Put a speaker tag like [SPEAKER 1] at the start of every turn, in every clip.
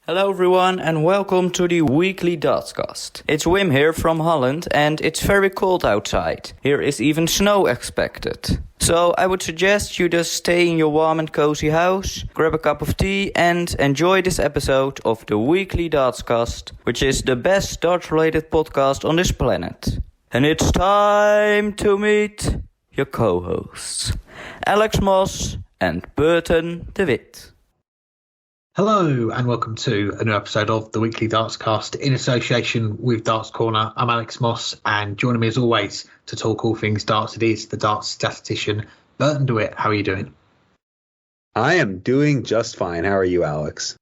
[SPEAKER 1] Hello everyone and welcome to the weekly Dartscast. It's Wim here from Holland and it's very cold outside. Here is even snow expected. So I would suggest you just stay in your warm and cozy house, grab a cup of tea and enjoy this episode of the weekly Dartscast, which is the best darts related podcast on this planet. And it's time to meet your co-hosts, Alex Moss and Burton DeWitt.
[SPEAKER 2] Hello and welcome to a new episode of the Weekly Dartscast in association with Darts Corner. I'm Alex Moss and joining me as always to talk all things darts, it is the darts statistician Burton DeWitt. How are you doing?
[SPEAKER 3] I am doing just fine. How are you, Alex?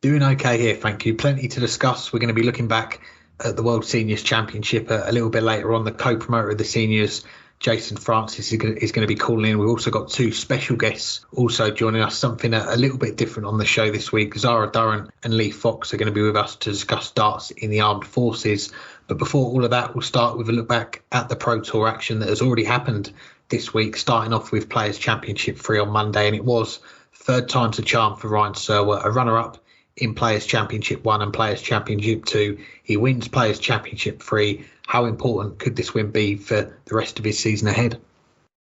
[SPEAKER 2] Doing okay here, thank you. Plenty to discuss. We're going to be looking back at the World Seniors Championship a little bit later on. The co-promoter of the seniors, Jason Francis, is going to be calling in. We've also got two special guests also joining us, something a little bit different on the show this week. Zara Durrant and Lee Fox are going to be with us to discuss darts in the armed forces. But before all of that, we'll start with a look back at the Pro Tour action that has already happened this week, starting off with Players Championship 3 on Monday. And it was third time's a charm for Ryan Searle, a runner-up in Players Championship 1 and Players Championship 2. He wins Players Championship 3. How important could this win be for the rest of his season ahead?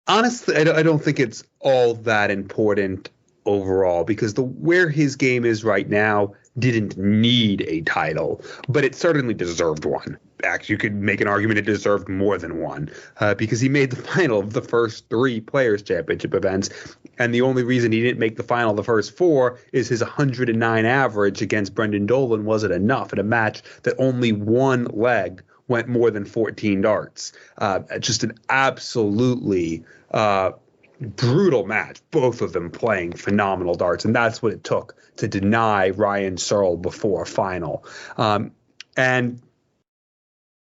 [SPEAKER 3] Honestly, I don't think it's all that important overall because where his game is right now didn't need a title, but it certainly deserved one. Actually, you could make an argument it deserved more than one because he made the final of the first 3 Players' Championship events, and the only reason he didn't make the final of the first 4 is his 109 average against Brendan Dolan wasn't enough in a match that only one leg went more than 14 darts. Just an absolutely brutal match, both of them playing phenomenal darts, and that's what it took to deny Ryan Searle before a final. And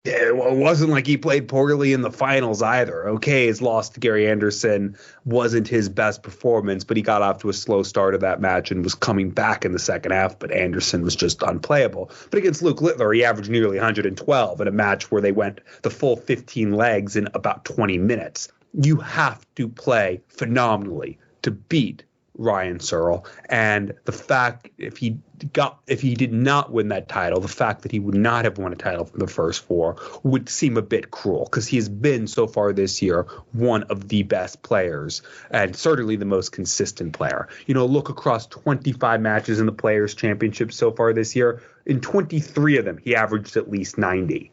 [SPEAKER 3] it wasn't like he played poorly in the finals either. Okay, his loss to Gary Anderson wasn't his best performance, but he got off to a slow start of that match and was coming back in the second half, but Anderson was just unplayable. But against Luke Littler, he averaged nearly 112 in a match where they went the full 15 legs in about 20 minutes. You have to play phenomenally to beat Ryan Searle, and the fact if he did not win that title, the fact that he would not have won a title for the first 4 would seem a bit cruel because he has been so far this year one of the best players and certainly the most consistent player. Look across 25 matches in the Players' Championship so far this year. In 23 of them, he averaged at least 90.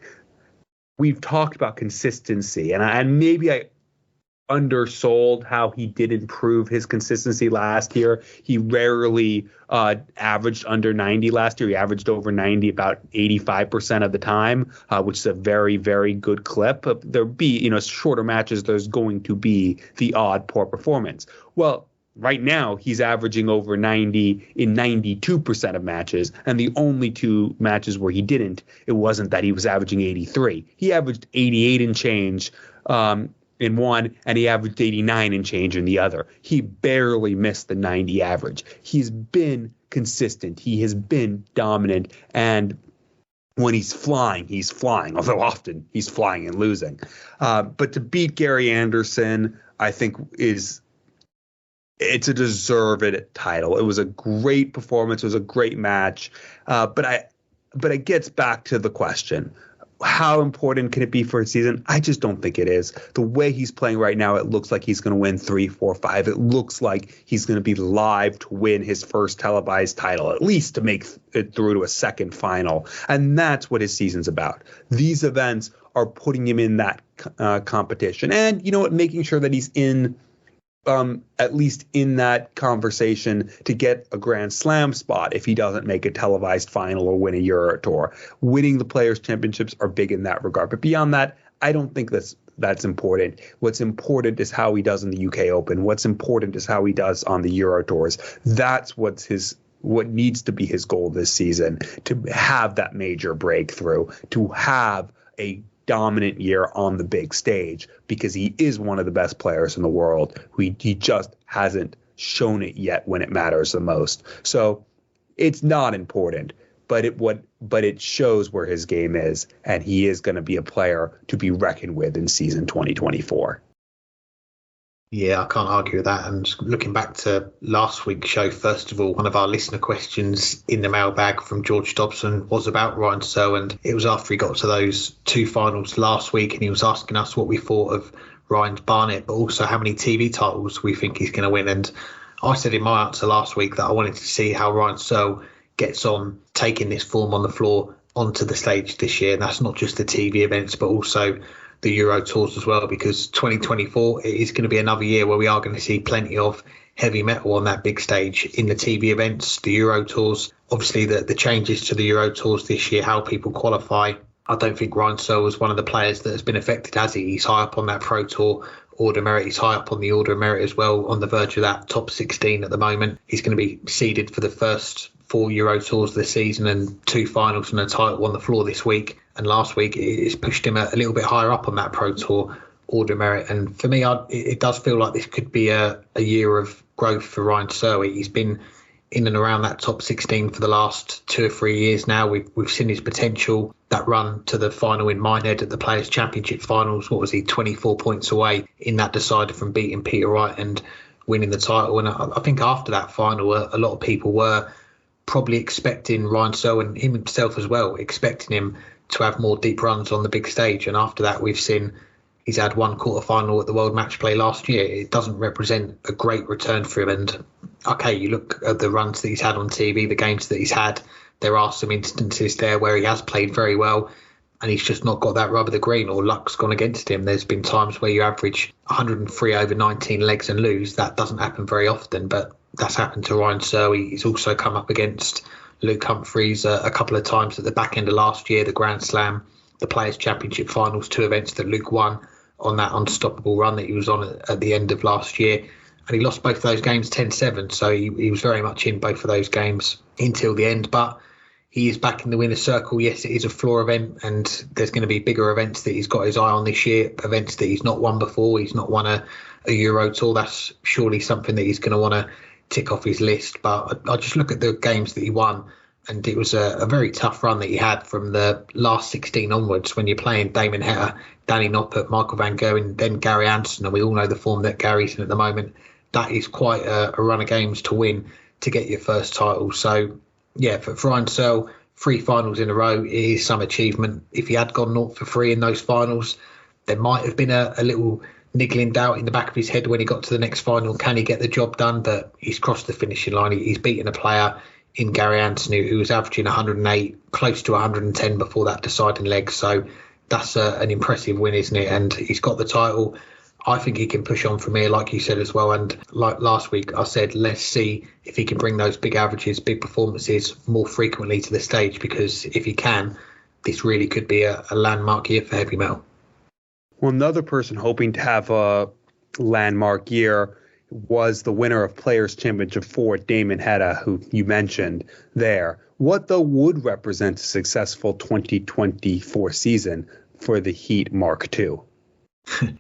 [SPEAKER 3] We've talked about consistency, and maybe I undersold how he did improve his consistency last year. He rarely averaged under 90 last year. He averaged over 90 about 85% of the time, which is a very, very good clip. There'll be, shorter matches, there's going to be the odd poor performance. Well, right now, he's averaging over 90 in 92% of matches, and the only 2 matches where he didn't, it wasn't that he was averaging 83. He averaged 88 and change in one, and he averaged 89 and change in the other. He barely missed the 90 average. He's been consistent. He has been dominant, and when he's flying, although often he's flying and losing. But to beat Gary Anderson, I think it's a deserved title. It was a great performance. It was a great match. But it gets back to the question. How important can it be for a season? I just don't think it is. The way he's playing right now, it looks like he's going to win 3, 4, 5. It looks like he's going to be live to win his first televised title, at least to make it through to a second final. And that's what his season's about. These events are putting him in that competition. And, making sure that he's in at least in that conversation to get a Grand Slam spot if he doesn't make a televised final or win a Euro Tour. Winning the Players' Championships are big in that regard. But beyond that, I don't think that's important. What's important is how he does in the UK Open. What's important is how he does on the Euro Tours. That's what needs to be his goal this season, to have that major breakthrough, to have a dominant year on the big stage, because he is one of the best players in the world. He just hasn't shown it yet when it matters the most. So it's not important, but it shows where his game is, and he is going to be a player to be reckoned with in season 2024.
[SPEAKER 2] Yeah, I can't argue with that. And looking back to last week's show, first of all, one of our listener questions in the mailbag from George Dobson was about Ryan Searle, and it was after he got to those two finals last week, and he was asking us what we thought of Ryan Barnett, but also how many TV titles we think he's going to win. And I said in my answer last week that I wanted to see how Ryan Searle gets on taking this form on the floor onto the stage this year. And that's not just the TV events, but also the Euro Tours as well, because 2024 is going to be another year where we are going to see plenty of heavy metal on that big stage in the TV events, the Euro Tours. Obviously, the changes to the Euro Tours this year, how people qualify. I don't think Ryan Searle was one of the players that has been affected, has he? He's high up on that Pro Tour Order of Merit. He's high up on the Order of Merit as well, on the verge of that top 16 at the moment. He's going to be seeded for the first 4 Euro Tours of the season and 2 finals and a title on the floor this week. And last week, it's pushed him a little bit higher up on that Pro Tour Order of Merit. And for me, it does feel like this could be a year of growth for Ryan Searle. He's been in and around that top 16 for the last 2 or 3 years now. We've seen his potential. That run to the final in Minehead at the Players' Championship Finals, what was he, 24 points away in that decider from beating Peter Wright and winning the title. And I think after that final, a lot of people were probably expecting Ryan Searle, and him himself as well, expecting him to have more deep runs on the big stage. And after that, we've seen he's had 1 quarter-final at the World Match Play last year. It doesn't represent a great return for him. And, okay, you look at the runs that he's had on TV, the games that he's had, there are some instances there where he has played very well and he's just not got that rub of the green, or luck's gone against him. There's been times where you average 103 over 19 legs and lose. That doesn't happen very often, but that's happened to Ryan Searle. He's also come up against Luke Humphries a couple of times at the back end of last year, the Grand Slam, the Players' Championship Finals, 2 events that Luke won on that unstoppable run that he was on at the end of last year. And he lost both of those games 10-7, so he was very much in both of those games until the end. But he is back in the winner's circle. Yes, it is a floor event, and there's going to be bigger events that he's got his eye on this year, events that he's not won before. He's not won a Euro Tour. That's surely something that he's going to want to tick off his list. But I just look at the games that he won, and it was a very tough run that he had from the last 16 onwards when you're playing Damon Heta, Danny Noppert, Michael van Gogh, and then Gary Anderson. And we all know the form that Gary's in at the moment. That is quite a run of games to win to get your first title. So, yeah, for Ryan Searle, 3 finals in a row is some achievement. If he had gone 0 for 3 in those finals, there might have been a little niggling doubt in the back of his head when he got to the next final. Can he get the job done? But he's crossed the finishing line. He's beaten a player in Gary Anderson who was averaging 108, close to 110 before that deciding leg. So that's an impressive win, isn't it? And he's got the title. I think he can push on from here, like you said as well. And like last week, I said, let's see if he can bring those big averages, big performances more frequently to the stage, because if he can, this really could be a landmark year for heavy metal.
[SPEAKER 3] Well, another person hoping to have a landmark year was the winner of Players' Championship 4, Damon Heta, who you mentioned there. What, though, would represent a successful 2024 season for the Heat Mark II?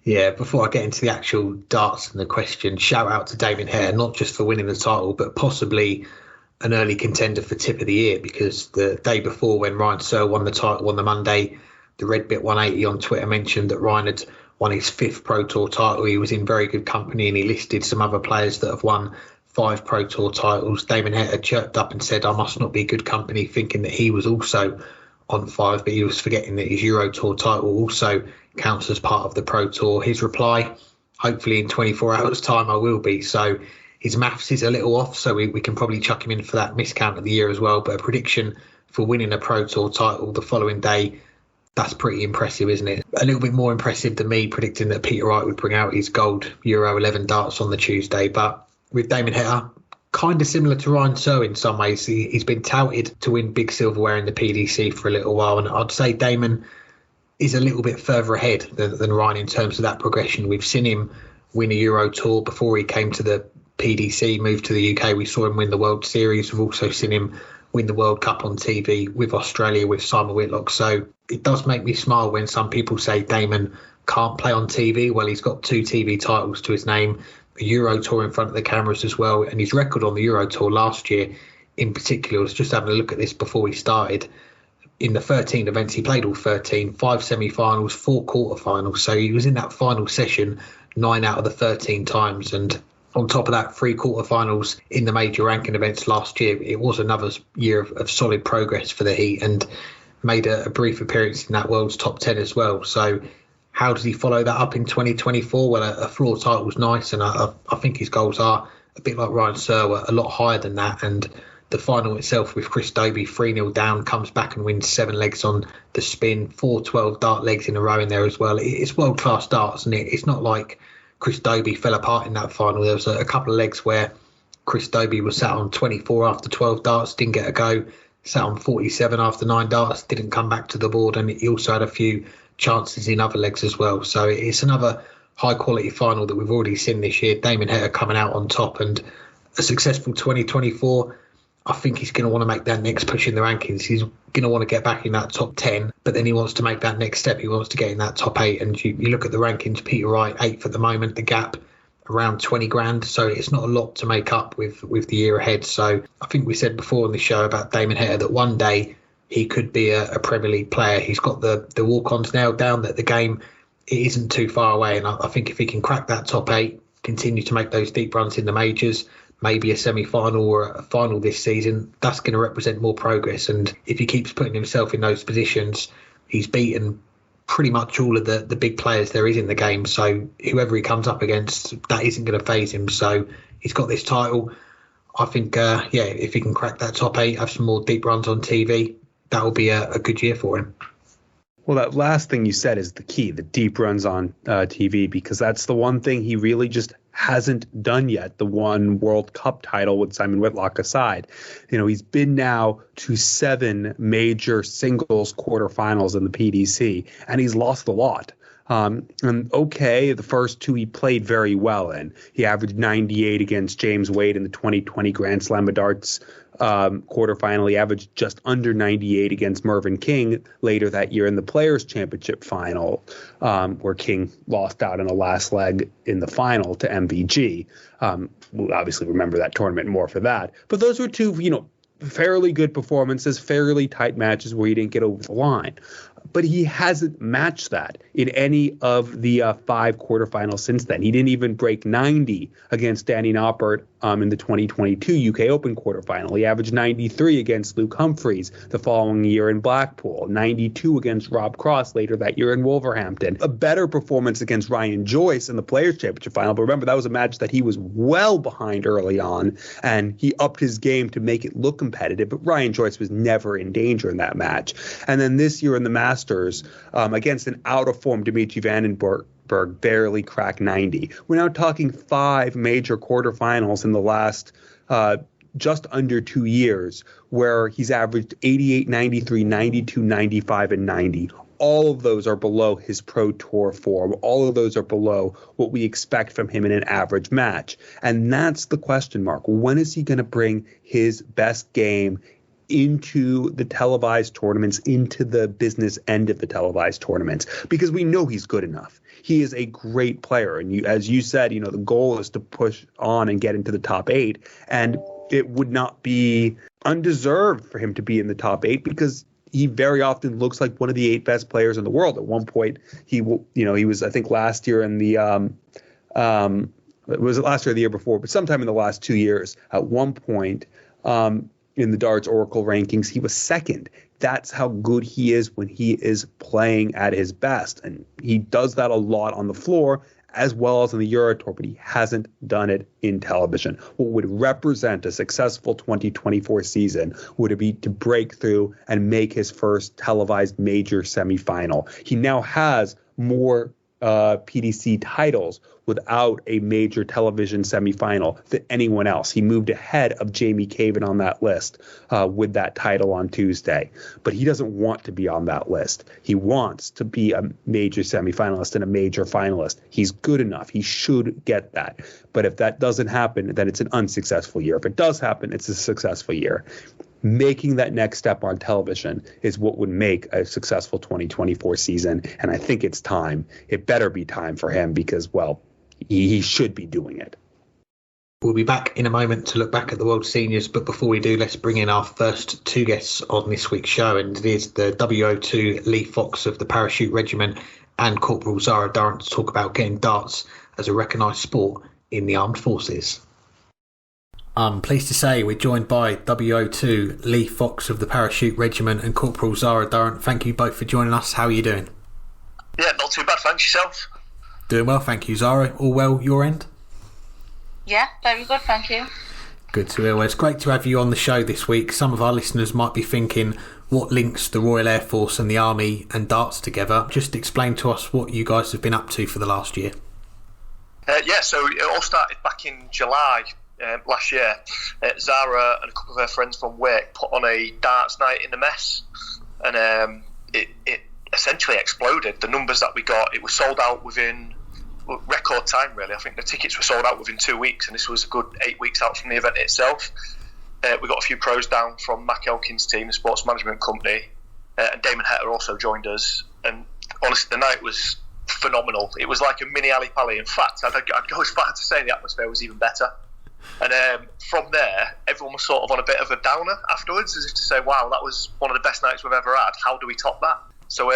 [SPEAKER 2] Yeah, before I get into the actual darts and the question, shout out to Damon Heta, not just for winning the title, but possibly an early contender for tip of the year, because the day before when Ryan Searle won the title on the Monday, the Redbit 180 on Twitter mentioned that Ryan had won his 5th Pro Tour title. He was in very good company, and he listed some other players that have won 5 Pro Tour titles. Damon Heta chirped up and said, I must not be good company, thinking that he was also on 5, but he was forgetting that his Euro Tour title also counts as part of the Pro Tour. His reply, hopefully in 24 hours time I will be. So his maths is a little off, so we can probably chuck him in for that miscount of the year as well. But a prediction for winning a Pro Tour title the following day, that's pretty impressive, isn't it? A little bit more impressive than me predicting that Peter Wright would bring out his gold Euro 11 darts on the Tuesday. But with Damon Heta, kind of similar to Ryan Searle in some ways. He's been touted to win big silverware in the PDC for a little while, and I'd say Damon is a little bit further ahead than Ryan in terms of that progression. We've seen him win a Euro Tour before he came to the PDC, moved to the UK. We saw him win the World Series. We've also seen him win the World Cup on TV with Australia, with Simon Whitlock. So it does make me smile when some people say Damon can't play on TV. Well, he's got 2 TV titles to his name, a Euro Tour in front of the cameras as well. And his record on the Euro Tour last year in particular, I was just having a look at this before we started. In the 13 events, he played all 13, 5 semi-finals, 4 quarter-finals. So he was in that final session 9 out of the 13 times. And on top of that, 3 quarterfinals in the major ranking events last year. It was another year of solid progress for the Heat, and made a brief appearance in that world's top 10 as well. So how does he follow that up in 2024? Well, a floor title was nice, and I think his goals are a bit like Ryan Searle, a lot higher than that. And the final itself with Chris Dobey 3-0 down, comes back and wins 7 legs on the spin, 4 12 dart legs in a row in there as well. It's world-class darts, and it's not like Chris Dobey fell apart in that final. There was a couple of legs where Chris Dobey was sat on 24 after 12 darts, didn't get a go, sat on 47 after 9 darts, didn't come back to the board, and he also had a few chances in other legs as well. So it's another high-quality final that we've already seen this year. Damon Heta coming out on top, and a successful 2024. I think he's going to want to make that next push in the rankings. He's going to want to get back in that top 10, but then he wants to make that next step. He wants to get in that top 8. And you look at the rankings, Peter Wright, 8th at the moment, the gap around 20 grand. So it's not a lot to make up with the year ahead. So I think we said before on the show about Damon Heta that one day he could be a Premier League player. He's got the walk-ons nailed down, that the game it isn't too far away. And I think if he can crack that top 8, continue to make those deep runs in the majors, maybe a semi-final or a final this season, that's going to represent more progress. And if he keeps putting himself in those positions, he's beaten pretty much all of the big players there is in the game. So whoever he comes up against, that isn't going to faze him. So he's got this title. I think, if he can crack that top 8, have some more deep runs on TV, that will be a good year for him.
[SPEAKER 3] Well, that last thing you said is the key, the deep runs on TV, because that's the one thing he really just hasn't done yet. The one World Cup title with Simon Whitlock aside, he's been now to 7 major singles quarterfinals in the PDC, and he's lost a lot. The first 2 he played very well in. He averaged 98 against James Wade in the 2020 Grand Slam of Darts quarterfinal. He averaged just under 98 against Mervyn King later that year in the Players' Championship final, where King lost out in the last leg in the final to MVG. We'll obviously remember that tournament more for that. But those were 2, fairly good performances, fairly tight matches where he didn't get over the line. But he hasn't matched that in any of the 5 quarterfinals since then. He didn't even break 90 against Danny Noppert in the 2022 UK Open quarterfinal. He averaged 93 against Luke Humphreys the following year in Blackpool, 92 against Rob Cross later that year in Wolverhampton. A better performance against Ryan Joyce in the Players' Championship final. But remember, that was a match that he was well behind early on, and he upped his game to make it look competitive. But Ryan Joyce was never in danger in that match. And then this year in the Masters, against an out-of-form Dimitri Vandenberg, barely cracked 90. We're now talking 5 major quarterfinals in the last just under 2 years, where he's averaged 88, 93, 92, 95, and 90. All of those are below his Pro Tour form. All of those are below what we expect from him in an average match. And that's the question mark. When is he going to bring his best game into the televised tournaments, into the business end of the televised tournaments? Because we know he's good enough. He is a great player. And as you said, the goal is to push on and get into the top 8. And it would not be undeserved for him to be in the top 8, because he very often looks like one of the 8 best players in the world. At one point, he was, I think, last year in the it was last year or the year before, but sometime in the last 2 years, at one point, in the Darts Oracle rankings, he was 2nd. That's how good he is when he is playing at his best. And he does that a lot on the floor as well as on the Eurotour, but he hasn't done it in television. What would represent a successful 2024 season would be to break through and make his first televised major semifinal. He now has more PDC titles without a major television semifinal than anyone else. He moved ahead of Jamie Caven on that list with that title on Tuesday. But he doesn't want to be on that list. He wants to be a major semifinalist and a major finalist. He's good enough. He should get that. But if that doesn't happen, then it's an unsuccessful year. If it does happen, it's a successful year. Making that next step on television is what would make a successful 2024 season. And I think it's time. It better be time for him because, well, he should be doing it.
[SPEAKER 2] We'll be back in a moment to look back at the World Seniors. But before we do, let's bring in our first 2 guests on this week's show. And it is the WO2 Lee Fox of the Parachute Regiment and Corporal Zara Durrant to talk about getting darts as a recognised sport in the armed forces.
[SPEAKER 4] I'm pleased to say we're joined by WO2 Lee Fox of the Parachute Regiment and Corporal Zara Durrant. Thank you both for joining us. How are you doing?
[SPEAKER 5] Yeah, not too bad, thanks. Yourself?
[SPEAKER 4] Doing well, thank you. Zara, all well your end?
[SPEAKER 6] Yeah, very good, thank you.
[SPEAKER 4] Good to hear. Well, it's great to have you on the show this week. Some of our listeners might be thinking, what links the Royal Air Force and the Army and darts together? Just explain to us what you guys have been up to for the last year.
[SPEAKER 5] So it all started back in July last year. Zara and a couple of her friends from work put on a darts night in the mess, and it essentially exploded. The numbers that we got, it was sold out within record time, really. I think the tickets were sold out within 2 weeks, and this was a good 8 weeks out from the event itself. We got a few pros down from Mac Elkin's team, the sports management company, and Damon Heta also joined us. And honestly, the night was phenomenal. It was like a mini Ali Pali. In fact, I'd go as far to say the atmosphere was even better. And from there, everyone was sort of on a bit of a downer afterwards, as if to say, wow, that was one of the best nights we've ever had. How do we top that? So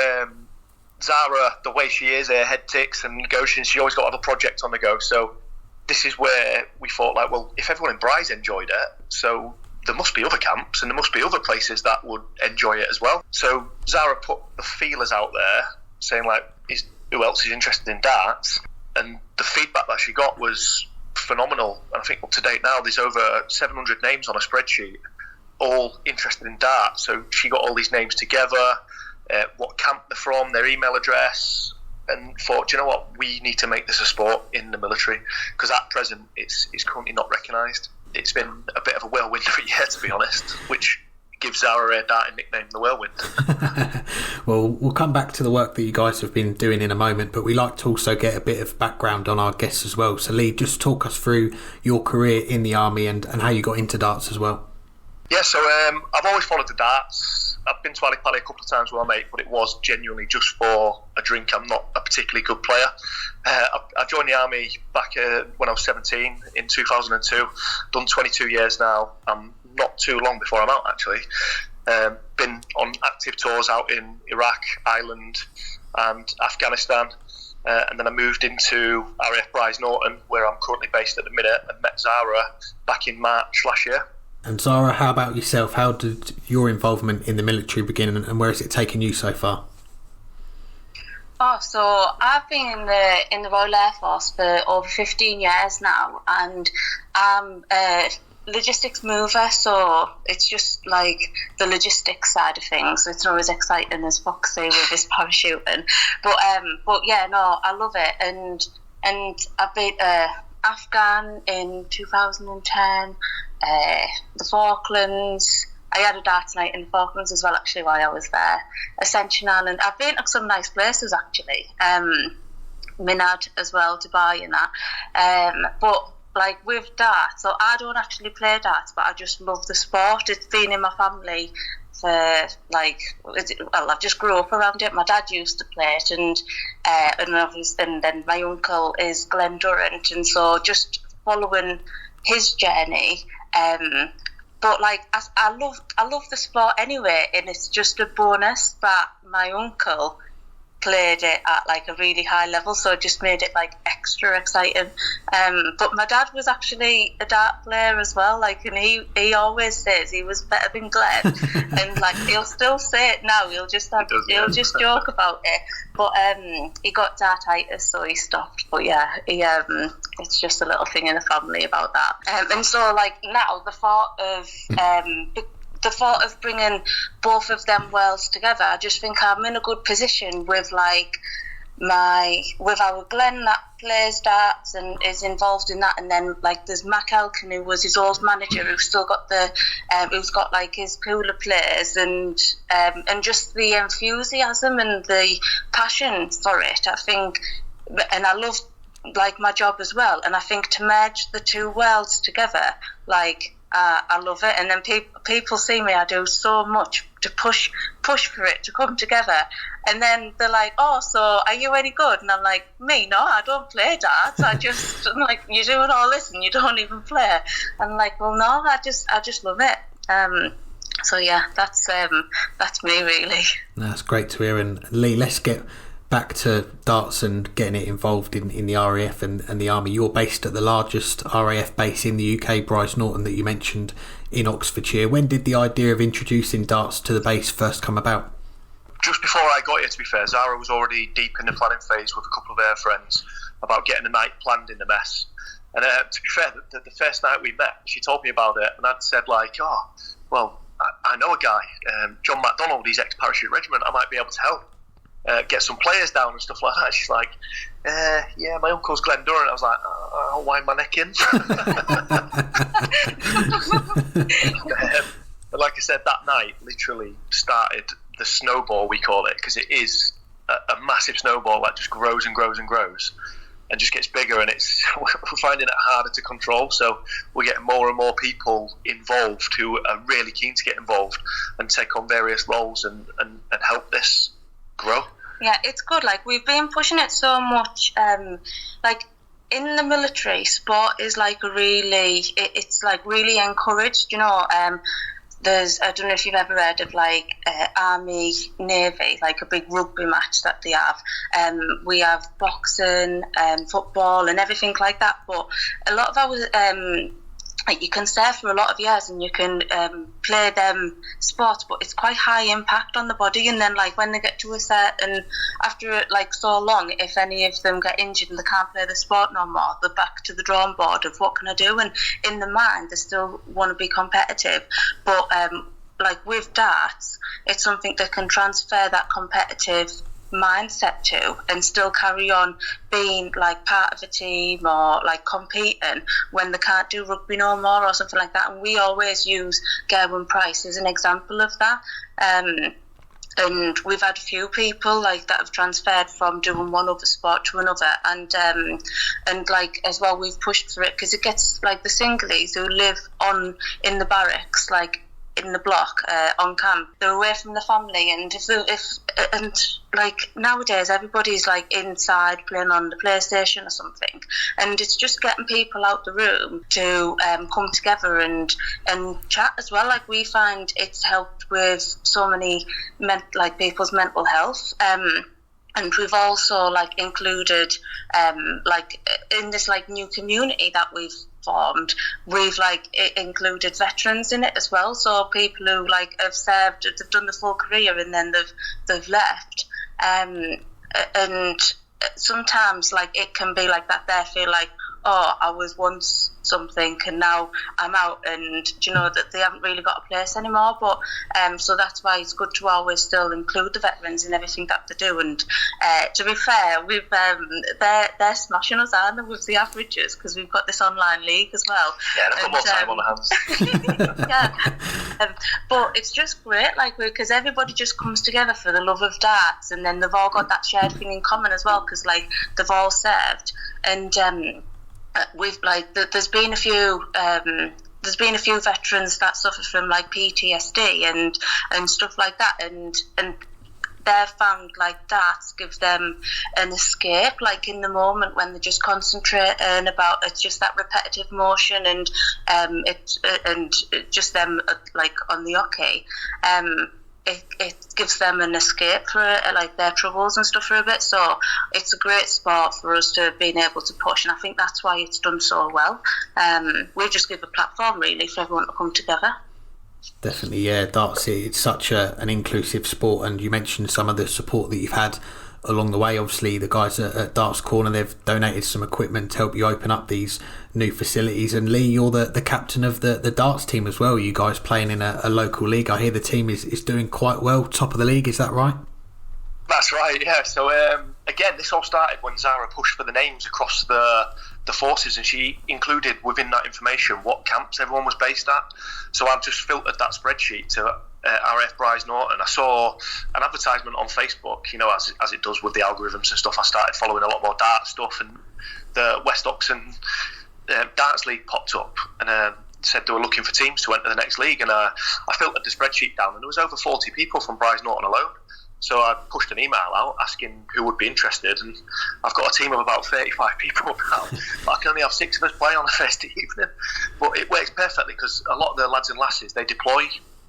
[SPEAKER 5] Zara, the way she is, her head ticks and negotiations, she always got other projects on the go. So this is where we thought, like, well, if everyone in Bry's enjoyed it, so there must be other camps and there must be other places that would enjoy it as well. So Zara put the feelers out there saying, like, who else is interested in darts? And the feedback that she got was phenomenal. And I think up to date now, there's over 700 names on a spreadsheet, all interested in darts. So she got all these names together, what camp they're from, their email address, and thought, do you know what, we need to make this a sport in the military, because at present it's currently not recognised. It's been a bit of a whirlwind of a year, to be honest, which gives Zara a darting nickname, the Whirlwind.
[SPEAKER 4] Well, we'll come back to the work that you guys have been doing in a moment, but we like to also get a bit of background on our guests as well. So Lee, just talk us through your career in the Army and how you got into darts as well.
[SPEAKER 5] Yeah, so I've always followed the darts. I've been to Ali Pali a couple of times with my mate, but it was genuinely just for a drink. I'm not a particularly good player. I joined the Army back when I was 17 in 2002. Done 22 years now. I'm not too long before I'm out, actually. Been on active tours out in Iraq, Ireland and Afghanistan. And then I moved into RAF Bryce Norton, where I'm currently based at the minute, and met Zara back in March last year.
[SPEAKER 4] And Zara, how about yourself? How did your involvement in the military begin, and where has it taken you so far?
[SPEAKER 6] Oh, so I've been in the Royal Air Force for over 15 years now, and I'm a logistics mover, so it's just like the logistics side of things. It's not as exciting as Foxy with his parachuting, but yeah, no, I love it, and I've been Afghan in 2010. The Falklands. I had a darts night in the Falklands as well, actually, while I was there. Ascension Island. I've been to some nice places, actually. Minad as well, Dubai and that. But like with darts, so I don't actually play darts, but I just love the sport. It's been in my family for I've just grew up around it. My dad used to play it, and then my uncle is Glenn Durrant, and so just following his journey. But like I love the sport anyway, and it's just a bonus that my uncle played it at like a really high level, so it just made it like extra exciting. But my dad was actually a dart player as well, like, and he always says he was better than Glenn, and like he'll still say it now. He'll just joke about it. But he got dartitis, so he stopped. But yeah, it's just a little thing in the family about that. And so like now the thought of bringing both of them worlds together, I just think I'm in a good position with like with our Glenn that plays darts and is involved in that, and then like there's Mac Elkin, who was his old manager, who's still got who's got like his pool of players, and just the enthusiasm and the passion for it, I think. And I love like my job as well, and I think to merge the two worlds together, like I love it. And then people see me, I do so much to push for it to come together, and then they're like, oh, so are you any good? And I'm like, me? No, I don't play darts. I'm like, you're doing all this and you don't even play. I'm like, well, no, I just love it. So yeah, that's me really.
[SPEAKER 4] That's great to hear. And Lee, let's get back to darts and getting it involved in the RAF and the Army, you're based at the largest RAF base in the UK, Brize Norton, that you mentioned in Oxfordshire. When did the idea of introducing darts to the base first come about?
[SPEAKER 5] Just before I got here, to be fair, Zara was already deep in the planning phase with a couple of her friends about getting a night planned in the mess. And to be fair, the first night we met, she told me about it, and I'd said like, oh, well, I know a guy, John MacDonald, he's ex-parachute regiment, I might be able to help. Get some players down and stuff like that. She's like, yeah, my uncle's Glenn Durrant. I was like, I'll wind my neck in. But like I said, that night literally started the snowball, we call it, because it is a massive snowball that just grows and grows and grows and just gets bigger, and we're finding it harder to control. So we're getting more and more people involved who are really keen to get involved and take on various roles and help this grow.
[SPEAKER 6] Yeah, it's good. Like, we've been pushing it so much. Like, in the military, sport is like it's like really encouraged. You know, there's, I don't know if you've ever heard of like Army Navy, like a big rugby match that they have. We have boxing, football, and everything like that. But a lot of our like, you can serve for a lot of years and you can play them sports, but it's quite high impact on the body. And then, like, when they get to a certain, after like so long, if any of them get injured and they can't play the sport no more, they're back to the drawing board of what can I do. And in the mind, they still want to be competitive, but like with darts, it's something that can transfer that competitive mindset to and still carry on being like part of a team or like competing when they can't do rugby no more or something like that. And we always use Gerwin Price as an example of that, and we've had a few people like that have transferred from doing one other sport to another, and like as well, we've pushed for it because it gets like the singlies who live in the barracks, like in the block on camp, they're away from the family, and if like nowadays everybody's like inside playing on the PlayStation or something, and it's just getting people out the room to come together and chat as well. Like, we find it's helped with so many people's mental health. And we've also like included like in this like new community that we've formed, we've like included veterans in it as well. So people who like have served, they've done the full career and then they've left. And sometimes like it can be like that. They feel like, oh, I was once something and now I'm out, and you know that they haven't really got a place anymore. But so that's why it's good to always still include the veterans in everything that they do. And to be fair, we've they're smashing us, aren't they, with the averages, because we've got this online league as well.
[SPEAKER 5] Yeah, they've got more time on their hands.
[SPEAKER 6] Yeah, but it's just great, like, because everybody just comes together for the love of darts, and then they've all got that shared thing in common as well, because like they've all served. And we've like there's been a few veterans that suffer from like PTSD and stuff like that, and they've found like darts gives them an escape, like in the moment when they're just concentrating about it's just that repetitive motion, and it just them like on the hockey. It gives them an escape for like their troubles and stuff for a bit. So it's a great sport for us to being able to push, and I think that's why it's done so well. We just give a platform really for everyone to come together.
[SPEAKER 4] Definitely, yeah. Darts, it's such an inclusive sport, and you mentioned some of the support that you've had along the way. Obviously, the guys at Darts Corner, they've donated some equipment to help you open up these new facilities. And Lee, you're the captain of the darts team as well. You guys playing in a local league. I hear the team is doing quite well, top of the league. Is that right?
[SPEAKER 5] That's right, yeah. So again, this all started when Zara pushed for the names across the forces, and she included within that information what camps everyone was based at. So I've just filtered that spreadsheet to RF Brize Norton. I saw an advertisement on Facebook, you know, as it does with the algorithms and stuff. I started following a lot more dart stuff, and the West Oxon Darts League popped up and said they were looking for teams to enter the next league, and I filtered the spreadsheet down, and there was over 40 people from Brize Norton alone. So I pushed an email out asking who would be interested, and I've got a team of about 35 people now. But I can only have 6 of us play on a Thursday evening. But it works perfectly because a lot of the lads and lasses, they deploy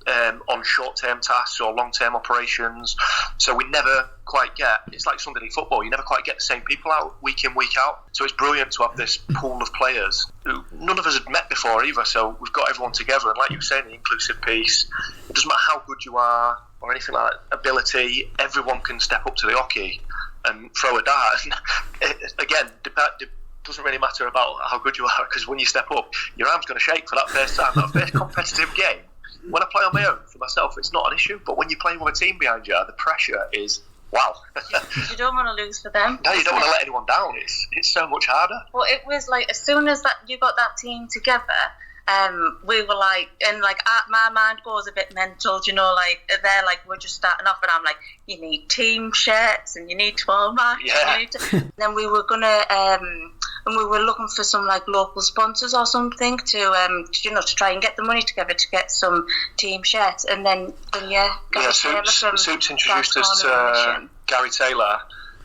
[SPEAKER 5] on short-term tasks or long-term operations. So we never quite get, it's like Sunday League football, you never quite get the same people out week in, week out. So it's brilliant to have this pool of players who none of us had met before either. So we've got everyone together, and like you were saying, the inclusive piece, it doesn't matter how good you are or anything like that, ability, everyone can step up to the hockey and throw a dart. Again, doesn't really matter about how good you are, because when you step up, your arm's going to shake for that first time. That first competitive game, when I play on my own for myself, it's not an issue. But when you're playing with a team behind you, the pressure is wow.
[SPEAKER 6] You don't want to lose for them.
[SPEAKER 5] No, you don't want to let anyone down. It's so much harder.
[SPEAKER 6] Well, it was like as soon as that you got that team together, we were like, and like my mind goes a bit mental, you know, like they're like, we're just starting off, and I'm like, you need team shirts and you need 12 match.
[SPEAKER 5] Yeah.
[SPEAKER 6] Then we were gonna, and we were looking for some like local sponsors or something to you know, to try and get the money together to get some team shirts, and then Soups
[SPEAKER 5] introduced us to Gary Taylor,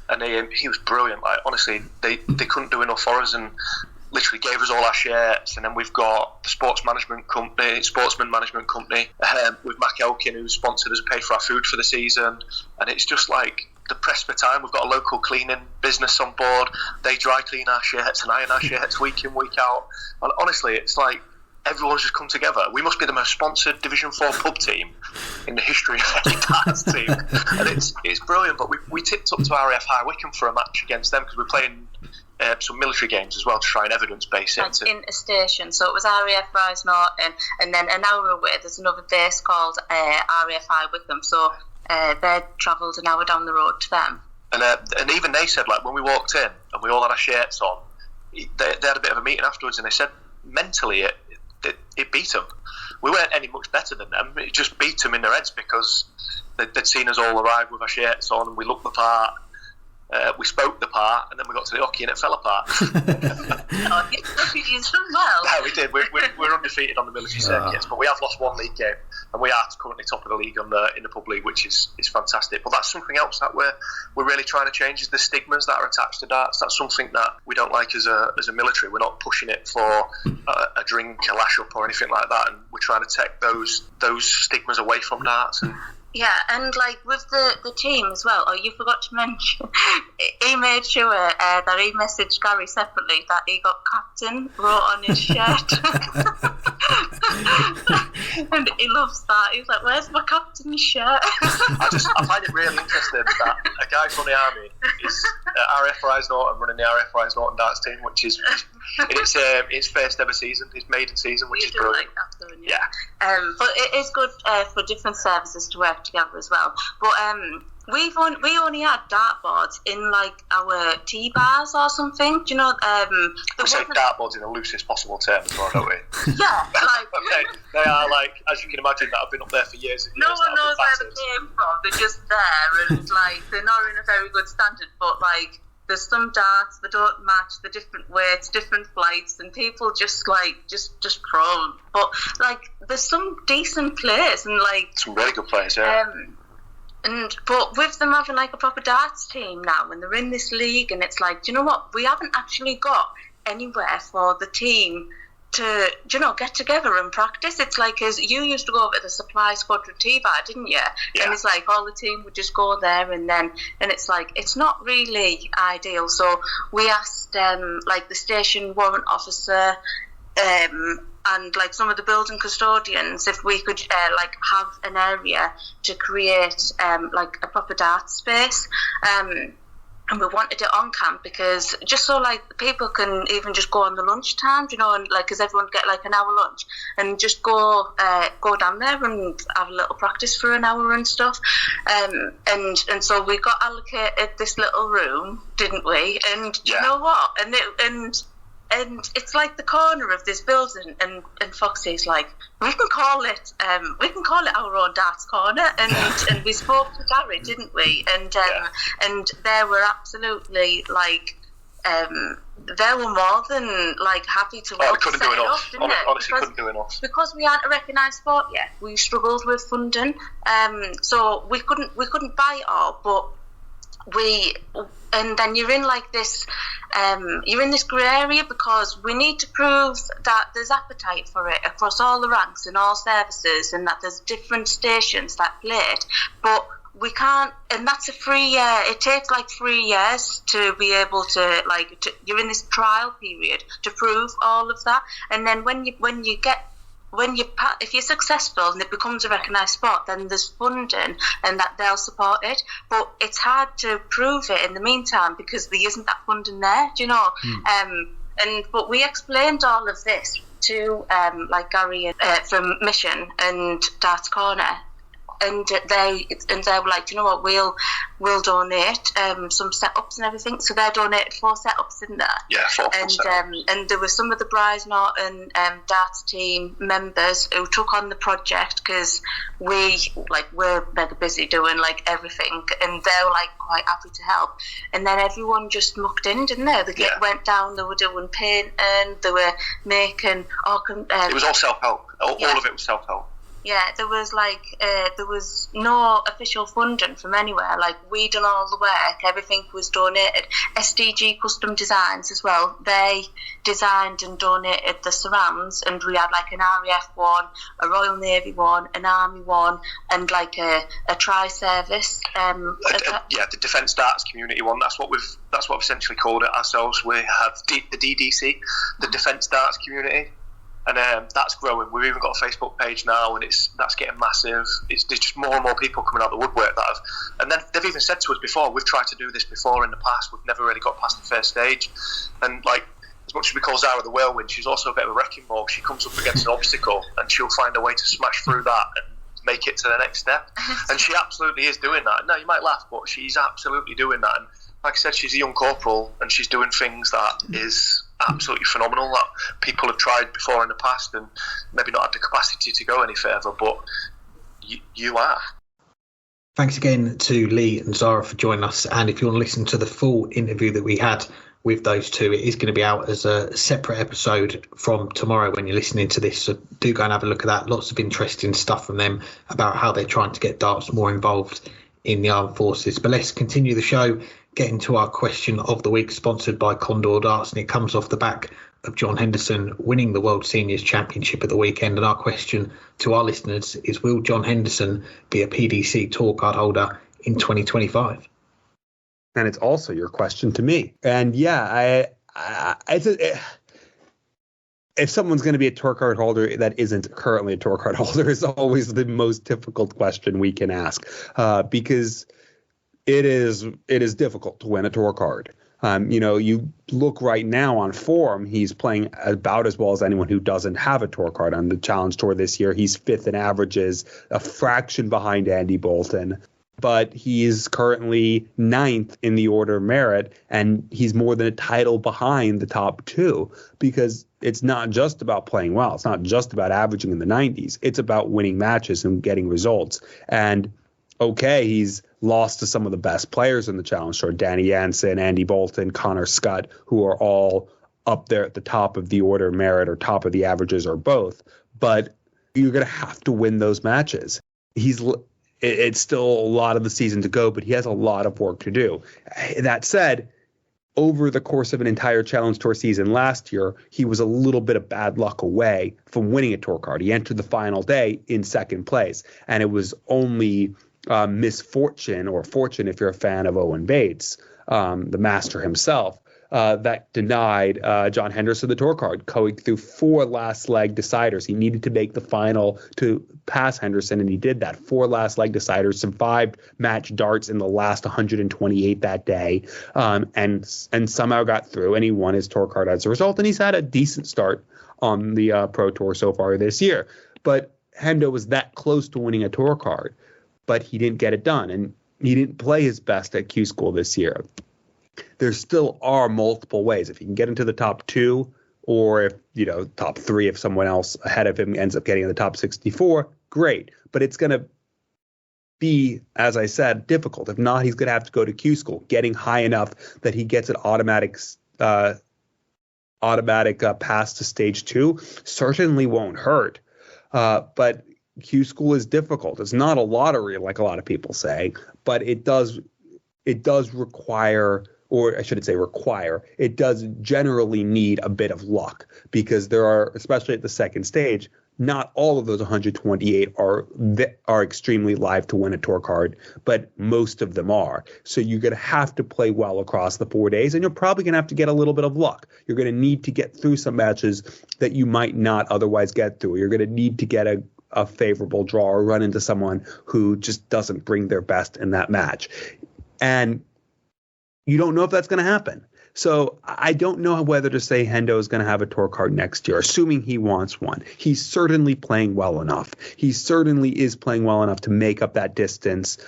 [SPEAKER 5] and he was brilliant. Like honestly, they couldn't do enough for us, and literally gave us all our shirts. And then we've got the sportsman management company with Mac Elkin, who sponsored us and paid for our food for the season. And it's just like the press for time. We've got a local cleaning business on board. They dry clean our shirts and iron our shirts week in, week out. And honestly, it's like everyone's just come together. We must be the most sponsored Division 4 pub team in the history of any darts team. And it's brilliant. But we tipped up to RAF High Wycombe for a match against them, because we're playing some military games as well to try and evidence base it.
[SPEAKER 6] Like in a station, so it was RAF Rise Norton, and then an hour away there's another base called RAF High Wycombe, so they travelled an hour down the road to them.
[SPEAKER 5] And even they said, like, when we walked in and we all had our shirts on, they had a bit of a meeting afterwards, and they said mentally it beat them. We weren't any much better than them. It just beat them in their heads, because they'd seen us all arrive with our shirts on, and we looked the part. We spoke the part, and then we got to the hockey and it fell apart.
[SPEAKER 6] Oh, you done well.
[SPEAKER 5] No, we did. We're undefeated on the military circuits, but we have lost one league game, and we are currently top of the league in the pub league, which is fantastic. But that's something else that we're really trying to change, is the stigmas that are attached to darts. That's something that we don't like as a military. We're not pushing it for a drink, a lash up, or anything like that, and we're trying to take those stigmas away from darts. And
[SPEAKER 6] yeah, and like with the team as well, you forgot to mention, he made sure that he messaged Gary separately that he got captain wrote on his shirt. And he loves that. He's like, where's my captain's shirt?
[SPEAKER 5] I find it really interesting that a guy from the army is at RF Rise Norton running the RF Rise Norton darts team, which is its first ever season, his maiden season, which is brilliant.
[SPEAKER 6] Like that, don't you? Yeah. But it is good for different services to work together as well. But we only had dartboards in like our tea bars or something. Do you know?
[SPEAKER 5] We say dartboards in the loosest possible term as well, don't we?
[SPEAKER 6] Yeah, like
[SPEAKER 5] they are like, as you can imagine, that have been up there for years and years.
[SPEAKER 6] No one knows where they came from. They're just there, and like they're not in a very good standard. But like, there's some darts that don't match, the different weights, different flights, and people just like just pro. But like, there's some decent players, and like
[SPEAKER 5] some really good players, yeah.
[SPEAKER 6] But with them having like a proper darts team now, and they're in this league, and it's like, do you know what? We haven't actually got anywhere for the team to, you know, get together and practice. It's like, as you used to go over to the Supply Squadron T-Bar, didn't you?
[SPEAKER 5] Yeah.
[SPEAKER 6] And it's like all the team would just go there, and it's like, it's not really ideal. So we asked like the station warrant officer and like some of the building custodians if we could like have an area to create like a proper dart space. And we wanted it on camp, because just so like people can even just go on the lunch time, you know, and like, because everyone get like an hour lunch, and just go down there and have a little practice for an hour and stuff. And so we got allocated this little room, didn't we? And
[SPEAKER 5] yeah.
[SPEAKER 6] You know what? And it's like the corner of this building, and Foxy's like, we can call it our own darts corner, and we spoke to Gary, didn't we? And they were absolutely like, they were more than like happy to.
[SPEAKER 5] Oh, couldn't do enough. Honestly, couldn't do enough.
[SPEAKER 6] Because we aren't a recognised sport yet, we struggled with funding, so we couldn't buy it all, but and then you're in like this, you're in this grey area because we need to prove that there's appetite for it across all the ranks and all services, and that there's different stations that play it, but we can't, and that's a 3 year. It takes like 3 years to be able to you're in this trial period to prove all of that, and then if you're successful and it becomes a recognised sport, then there's funding and that they'll support it. But it's hard to prove it in the meantime because there isn't that funding there. Do you know? But we explained all of this to Gary from Mission and Darts Corner. And they were like, do you know what, we'll donate some setups and everything. So they donated 4 setups, didn't they?
[SPEAKER 5] Yeah, 4 setups.
[SPEAKER 6] And there were some of the Bryce Norton darts team members who took on the project because we're mega busy doing everything, and they were quite happy to help. And then everyone just mucked in, didn't they? They went down. They were doing painting. They were making.
[SPEAKER 5] It was all self-help. All of it was self-help.
[SPEAKER 6] Yeah, there was no official funding from anywhere. We done all the work, everything was donated. SDG Custom Designs as well, they designed and donated the surrounds, and we had an RAF one, a Royal Navy one, an Army one, and a tri-service.
[SPEAKER 5] The Defence Darts Community one. That's what we've essentially called it ourselves. We have the DDC, the Defence Darts Community. And that's growing. We've even got a Facebook page now, and that's getting massive. There's just more and more people coming out of the woodwork and then they've even said to us before, we've tried to do this before in the past, we've never really got past the first stage. And as much as we call Zara the Whirlwind, she's also a bit of a wrecking ball. She comes up against an obstacle and she'll find a way to smash through that and make it to the next step. And she absolutely is doing that. Now, you might laugh, but she's absolutely doing that. And like I said, she's a young corporal and she's doing things that is absolutely phenomenal that people have tried before in the past and maybe not had the capacity to go any further, but you are.
[SPEAKER 2] Thanks again to Lee and Zara for joining us, and if you want to listen to the full interview that we had with those two, it is going to be out as a separate episode from tomorrow when you're listening to this, so do go and have a look at that. Lots of interesting stuff from them about how they're trying to get darts more involved in the armed forces. But let's continue the show, get into our question of the week, sponsored by Condor Darts, and it comes off the back of John Henderson winning the World Seniors Championship at the weekend. And our question to our listeners is, will John Henderson be a PDC Tour card holder in 2025?
[SPEAKER 3] And it's also your question to me. And if someone's going to be a tour card holder that isn't currently a tour card holder is always the most difficult question we can ask, because it is difficult to win a tour card. You look right now on form, he's playing about as well as anyone who doesn't have a tour card on the Challenge Tour this year. He's 5th in averages, a fraction behind Andy Bolton, but he is currently 9th in the order of merit, and he's more than a title behind the top 2, because it's not just about playing well. It's not just about averaging in the 90s. It's about winning matches and getting results. And okay, he's lost to some of the best players in the Challenge Tour, Danny Jansen, Andy Bolton, Connor Scott, who are all up there at the top of the order of merit or top of the averages or both. But you're going to have to win those matches. It's still a lot of the season to go, but he has a lot of work to do. That said, over the course of an entire Challenge Tour season last year, he was a little bit of bad luck away from winning a tour card. He entered the final day in 2nd place, and it was only misfortune or fortune, if you're a fan of Owen Bates, the master himself, that denied John Henderson the tour card, going through 4 last leg deciders. He needed to make the final to pass Henderson, and he did that. 4 last leg deciders, survived match darts in the last 128 that day, and somehow got through, and he won his tour card as a result. And he's had a decent start on the Pro Tour so far this year. But Hendo was that close to winning a tour card, but he didn't get it done, and he didn't play his best at Q School this year. There still are multiple ways. If he can get into the top 2, or if, top 3, if someone else ahead of him ends up getting in the top 64, great. But it's going to be, as I said, difficult. If not, he's going to have to go to Q School, getting high enough that he gets an automatic pass to stage 2 certainly won't hurt. But Q School is difficult. It's not a lottery like a lot of people say, but it does it does require, or I shouldn't say require, it does generally need a bit of luck, because there are, especially at the second stage, not all of those 128 are extremely live to win a tour card, but most of them are. So you're going to have to play well across the 4 days, and you're probably going to have to get a little bit of luck. You're going to need to get through some matches that you might not otherwise get through. You're going to need to get a favorable draw or run into someone who just doesn't bring their best in that match. And you don't know if that's going to happen. So I don't know whether to say Hendo is going to have a tour card next year, assuming he wants one. He's certainly playing well enough. He certainly is playing well enough to make up that distance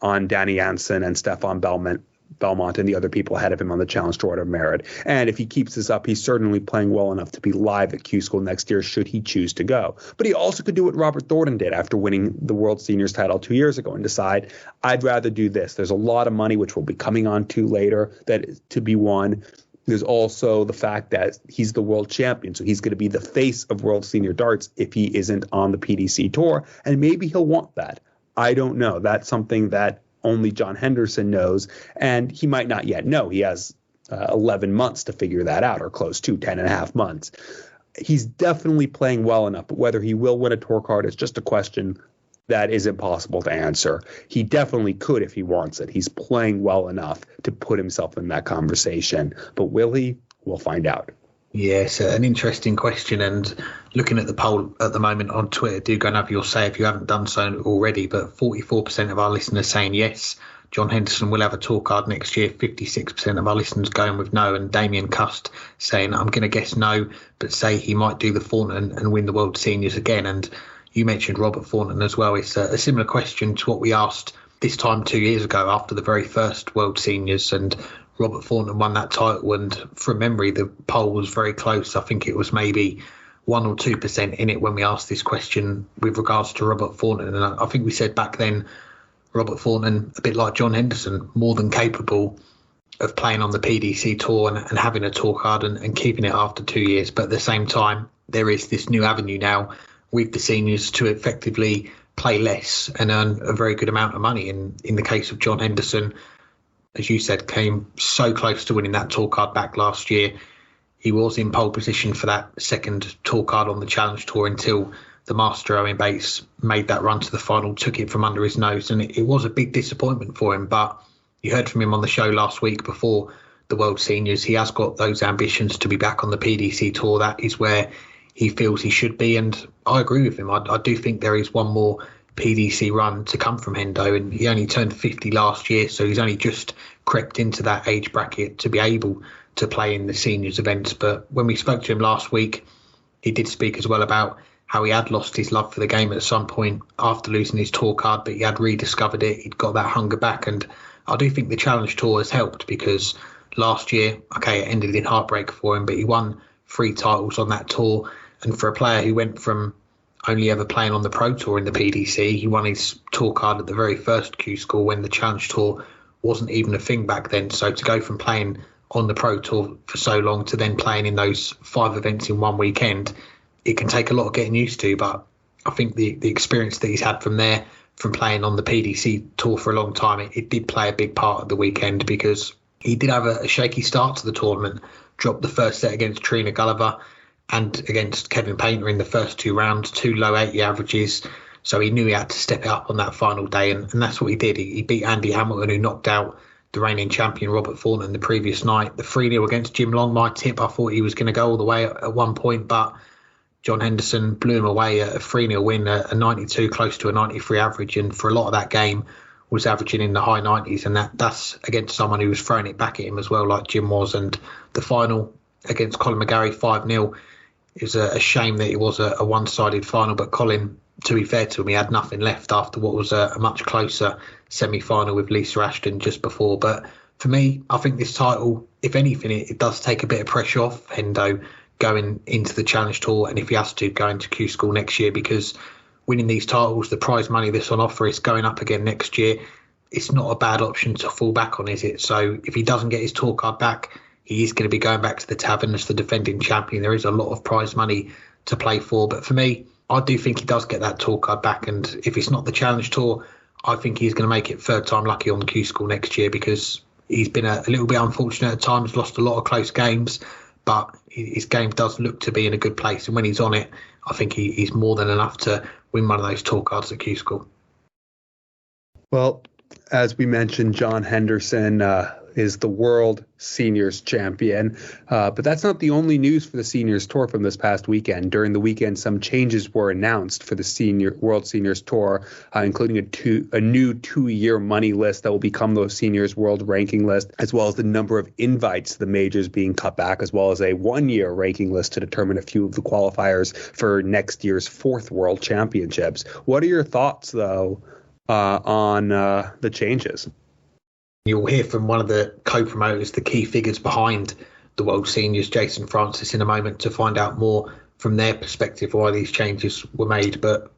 [SPEAKER 3] on Danny Jansen and Stefan Belmont and the other people ahead of him on the Challenge Tour of Merit. And if he keeps this up, he's certainly playing well enough to be live at Q School next year should he choose to go. But he also could do what Robert Thornton did after winning the World Seniors title 2 years ago and decide, I'd rather do this. There's a lot of money, which we'll be coming on to later, that is to be won. There's also the fact that he's the world champion, so he's going to be the face of World Senior Darts if he isn't on the PDC Tour, and maybe he'll want that. I don't know. That's something that only John Henderson knows, and he might not yet know. He has 11 months to figure that out, or close to 10 and a half months. He's definitely playing well enough, but whether he will win a tour card is just a question that is impossible to answer. He definitely could if he wants it. He's playing well enough to put himself in that conversation, but will he? We'll find out.
[SPEAKER 2] Yes, an interesting question, and looking at the poll at the moment on Twitter, do go and have your say if you haven't done so already, but 44% of our listeners saying yes, John Henderson will have a tour card next year, 56% of our listeners going with no, and Damien Cust saying, I'm going to guess no, but say he might do the Thornton and win the World Seniors again. And you mentioned Robert Thornton as well. It's a similar question to what we asked this time 2 years ago after the very first World Seniors, and Robert Thornton won that title, and from memory, the poll was very close. I think it was maybe 1 or 2% in it when we asked this question with regards to Robert Thornton. And I think we said back then, Robert Thornton, a bit like John Henderson, more than capable of playing on the PDC Tour and having a tour card and keeping it after 2 years. But at the same time, there is this new avenue now with the seniors to effectively play less and earn a very good amount of money. And in the case of John Henderson, as you said, came so close to winning that tour card back last year. He was in pole position for that second tour card on the Challenge Tour until the master Owen Bates made that run to the final, took it from under his nose, and it was a big disappointment for him. But you heard from him on the show last week before the World Seniors. He has got those ambitions to be back on the PDC Tour. That is where he feels he should be, and I agree with him. I do think there is one more PDC run to come from Hendo, and he only turned 50 last year, so he's only just crept into that age bracket to be able to play in the seniors events. But when we spoke to him last week, he did speak as well about how he had lost his love for the game at some point after losing his tour card, but he had rediscovered it. He'd got that hunger back, and I do think the Challenge Tour has helped, because last year, okay, it ended in heartbreak for him, but he won 3 titles on that tour. And for a player who went from only ever playing on the Pro Tour in the PDC, he won his tour card at the very first Q School when the Challenge Tour wasn't even a thing back then. So to go from playing on the Pro Tour for so long to then playing in those 5 events in one weekend, it can take a lot of getting used to. But I think the experience that he's had from there, from playing on the PDC Tour for a long time, it did play a big part of the weekend, because he did have a shaky start to the tournament, dropped the first set against Trina Gulliver and against Kevin Painter in the first 2 rounds, 2 low 80 averages. So he knew he had to step it up on that final day, and that's what he did. He beat Andy Hamilton, who knocked out the reigning champion Robert Thornton the previous night. The 3-0 against Jim Long, my tip, I thought he was going to go all the way at one point, but John Henderson blew him away, a 3-0 win, a 92, close to a 93 average, and for a lot of that game was averaging in the high 90s, and that's against someone who was throwing it back at him as well, like Jim was. And the final against Colin McGarry, 5-0, it was a shame that it was a one-sided final, but Colin, to be fair to him, he had nothing left after what was a much closer semi-final with Lisa Ashton just before. But for me, I think this title, if anything, it does take a bit of pressure off Hendo going into the Challenge Tour, and if he has to, go into Q School next year, because winning these titles, the prize money that's on offer is going up again next year. It's not a bad option to fall back on, is it? So if he doesn't get his tour card back, he is going to be going back to the Tavern as the defending champion. There is a lot of prize money to play for. But for me, I do think he does get that tour card back. And if it's not the Challenge Tour, I think he's going to make it third time lucky on the Q School next year, because he's been a little bit unfortunate at times, lost a lot of close games, but his game does look to be in a good place. And when he's on it, I think he's more than enough to win one of those tour cards at Q School.
[SPEAKER 3] Well, as we mentioned, John Henderson is the World Seniors Champion. But that's not the only news for the Seniors Tour from this past weekend. During the weekend, some changes were announced for the World Seniors Tour, including a new 2-year money list that will become the Seniors World Ranking List, as well as the number of invites to the majors being cut back, as well as a 1-year ranking list to determine a few of the qualifiers for next year's 4th World Championships. What are your thoughts, though, on the changes?
[SPEAKER 2] You'll hear from one of the co-promoters, the key figures behind the World Seniors, Jason Francis, in a moment, to find out more from their perspective why these changes were made. But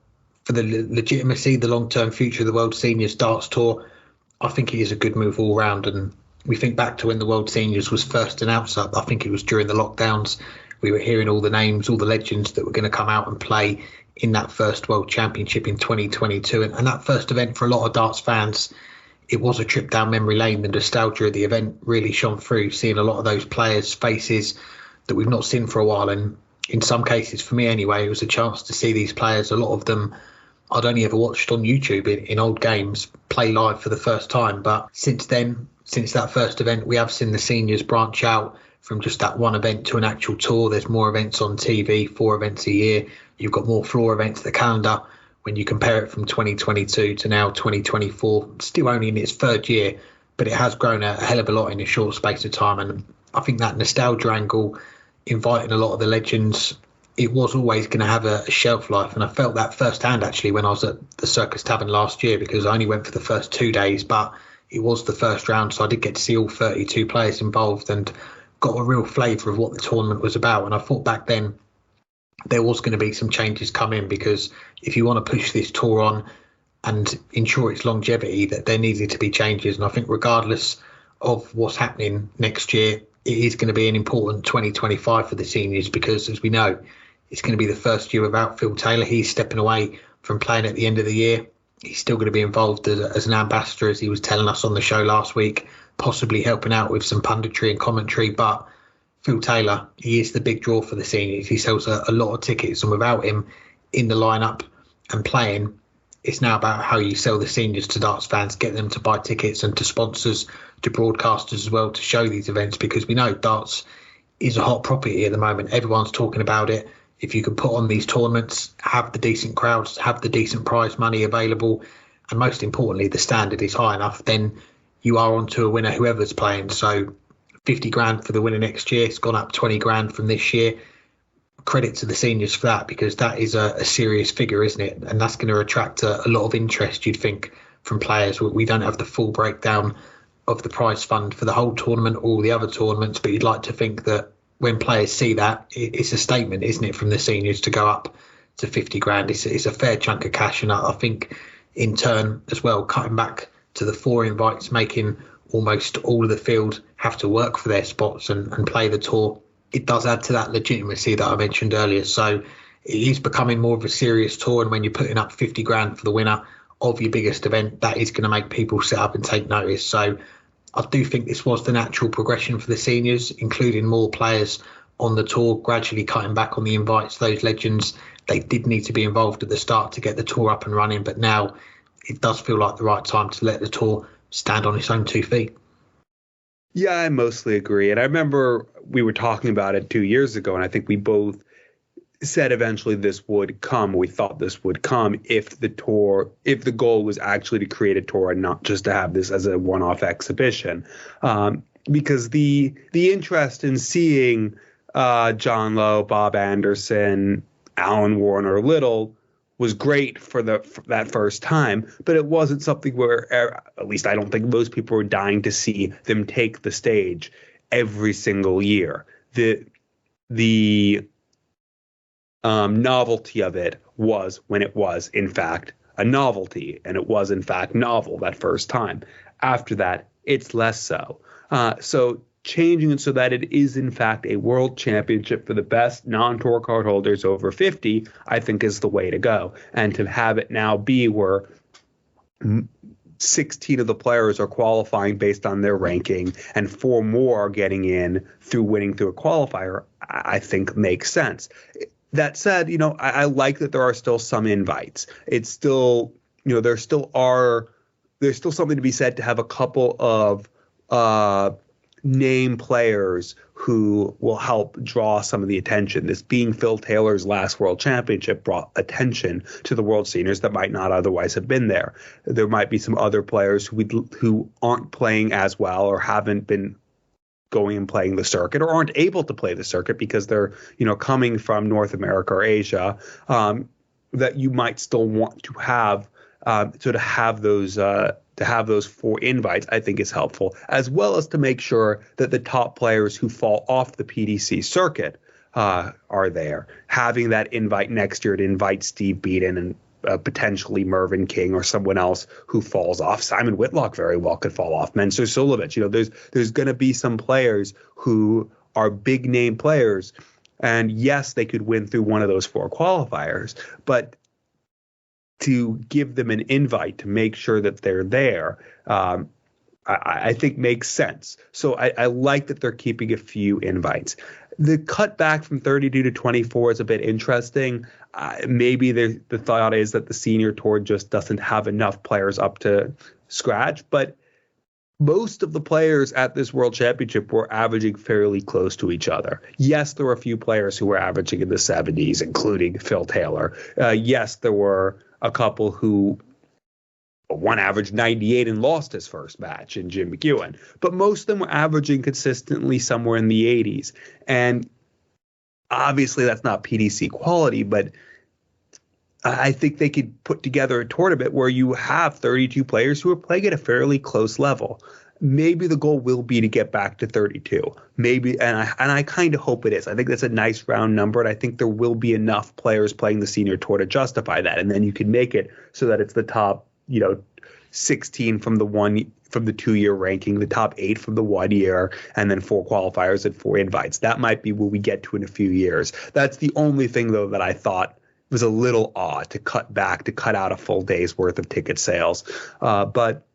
[SPEAKER 2] for the legitimacy, the long-term future of the World Seniors Darts Tour, I think it is a good move all round. And we think back to when the World Seniors was first announced. I think it was during the lockdowns. We were hearing all the names, all the legends that were going to come out and play in that first World Championship in 2022. And that first event, for a lot of darts fans, it was a trip down memory lane. The nostalgia of the event really shone through, seeing a lot of those players' faces that we've not seen for a while. And in some cases, for me anyway, it was a chance to see these players, a lot of them I'd only ever watched on YouTube in old games, play live for the first time. But since then, since that first event, we have seen the seniors branch out from just that one event to an actual tour. There's more events on TV, 4 events a year. You've got more floor events. The calendar, when you compare it from 2022 to now 2024, still only in its 3rd year, but it has grown a hell of a lot in a short space of time. And I think that nostalgia angle, inviting a lot of the legends, it was always going to have a shelf life. And I felt that firsthand, actually, when I was at the Circus Tavern last year, because I only went for the first 2 days, but it was the first round, so I did get to see all 32 players involved and got a real flavour of what the tournament was about. And I thought back then there was going to be some changes come in, because if you want to push this tour on and ensure its longevity, that there needed to be changes. And I think regardless of what's happening next year, it is going to be an important 2025 for the seniors, because as we know, it's going to be the first year without Phil Taylor. He's stepping away from playing at the end of the year. He's still going to be involved as an ambassador, as he was telling us on the show last week, possibly helping out with some punditry and commentary. But Phil Taylor, he is the big draw for the seniors. He sells a lot of tickets, and without him in the lineup and playing, it's now about how you sell the seniors to darts fans, get them to buy tickets, and to sponsors, to broadcasters as well, to show these events, because we know darts is a hot property at the moment. Everyone's talking about it. If you can put on these tournaments, have the decent crowds, have the decent prize money available, and most importantly, the standard is high enough, then you are on to a winner, whoever's playing. So 50 grand for the winner next year. It's gone up 20 grand from this year. Credit to the seniors for that, because that is a serious figure, isn't it? And that's going to attract a lot of interest, you'd think, from players. We don't have the full breakdown of the prize fund for the whole tournament or all the other tournaments, but you'd like to think that when players see that, it's a statement, isn't it, from the seniors to go up to 50 grand. It's a fair chunk of cash. And I think in turn as well, cutting back to the 4 invites, making almost all of the field have to work for their spots and play the tour, it does add to that legitimacy that I mentioned earlier. So it is becoming more of a serious tour, and when you're putting up 50 grand for the winner of your biggest event, that is going to make people sit up and take notice. So I do think this was the natural progression for the seniors, including more players on the tour, gradually cutting back on the invites. Those legends, they did need to be involved at the start to get the tour up and running, but now it does feel like the right time to let the tour stand on its own 2 feet.
[SPEAKER 3] Yeah, I mostly agree. And I remember we were talking about it 2 years ago, and I think we both said eventually this would come. We thought this would come if the goal was actually to create a tour and not just to have this as a one-off exhibition. Because the interest in seeing John Lowe, Bob Anderson, Alan Warner Little was great for that first time, but it wasn't something where, at least I don't think most people were dying to see them take the stage every single year. The novelty of it was when it was, in fact, a novelty, and it was, in fact, novel that first time. After that, it's less so. So changing it so that it is, in fact, a world championship for the best non-tour card holders over 50, I think is the way to go. And to have it now be where 16 of the players are qualifying based on their ranking, and 4 more are getting in through winning through a qualifier, I think makes sense. That said, I like that there are still some invites. It's still, there's still something to be said to have a couple of name players who will help draw some of the attention. This being Phil Taylor's last World Championship brought attention to the World Seniors that might not otherwise have been there. There might be some other players who aren't playing as well or haven't been going and playing the circuit or aren't able to play the circuit because they're, coming from North America or Asia, that you might still want to have. So to have those 4 invites, I think is helpful, as well as to make sure that the top players who fall off the PDC circuit are there. Having that invite next year to invite Steve Beaton and potentially Mervyn King or someone else who falls off. Simon Whitlock very well could fall off. Mensur Suljovic. There's going to be some players who are big name players, and yes, they could win through one of those 4 qualifiers, but to give them an invite to make sure that they're there, I think makes sense. So I like that they're keeping a few invites. The cutback from 32 to 24 is a bit interesting. Maybe the thought is that the senior tour just doesn't have enough players up to scratch, but most of the players at this World Championship were averaging fairly close to each other. Yes, there were a few players who were averaging in the 70s, including Phil Taylor. Yes, there were a couple who one averaged 98 and lost his first match in Jim McEwen. But most of them were averaging consistently somewhere in the 80s. And obviously that's not PDC quality, but I think they could put together a tournament where you have 32 players who are playing at a fairly close level. Maybe the goal will be to get back to 32. Maybe, and I kind of hope it is. I think that's a nice round number, and I think there will be enough players playing the senior tour to justify that. And then you can make it so that it's the top, 16 from the 2-year ranking, the top 8 from the 1 year, and then 4 qualifiers and 4 invites. That might be what we get to in a few years. That's the only thing, though, that I thought was a little odd to cut out a full day's worth of ticket sales. But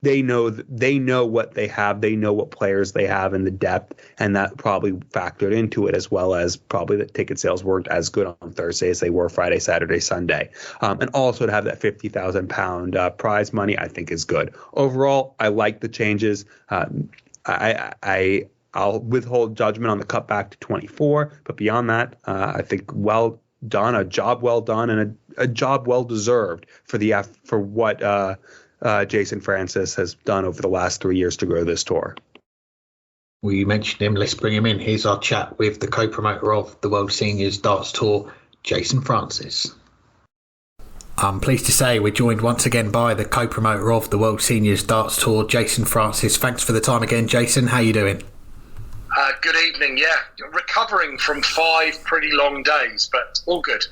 [SPEAKER 3] they know what they have. They know what players they have and the depth, and that probably factored into it, as well as probably the ticket sales weren't as good on Thursday as they were Friday, Saturday, Sunday. And also to have that £50,000 prize money, I think is good. Overall, I like the changes. I'll withhold judgment on the cutback to 24, but beyond that, I think well done, a job well done, and a job well deserved for what Jason Francis has done over the last 3 years to grow this tour.
[SPEAKER 2] Well, you mentioned him. Let's bring him in. Here's our chat with the co-promoter of the World Seniors Darts Tour, Jason Francis.
[SPEAKER 4] I'm pleased to say we're joined once again by the co-promoter of the World Seniors Darts Tour, Jason Francis. Thanks for the time again, Jason. How are you doing?
[SPEAKER 7] Good evening. Yeah, recovering from 5 pretty long days, but all good.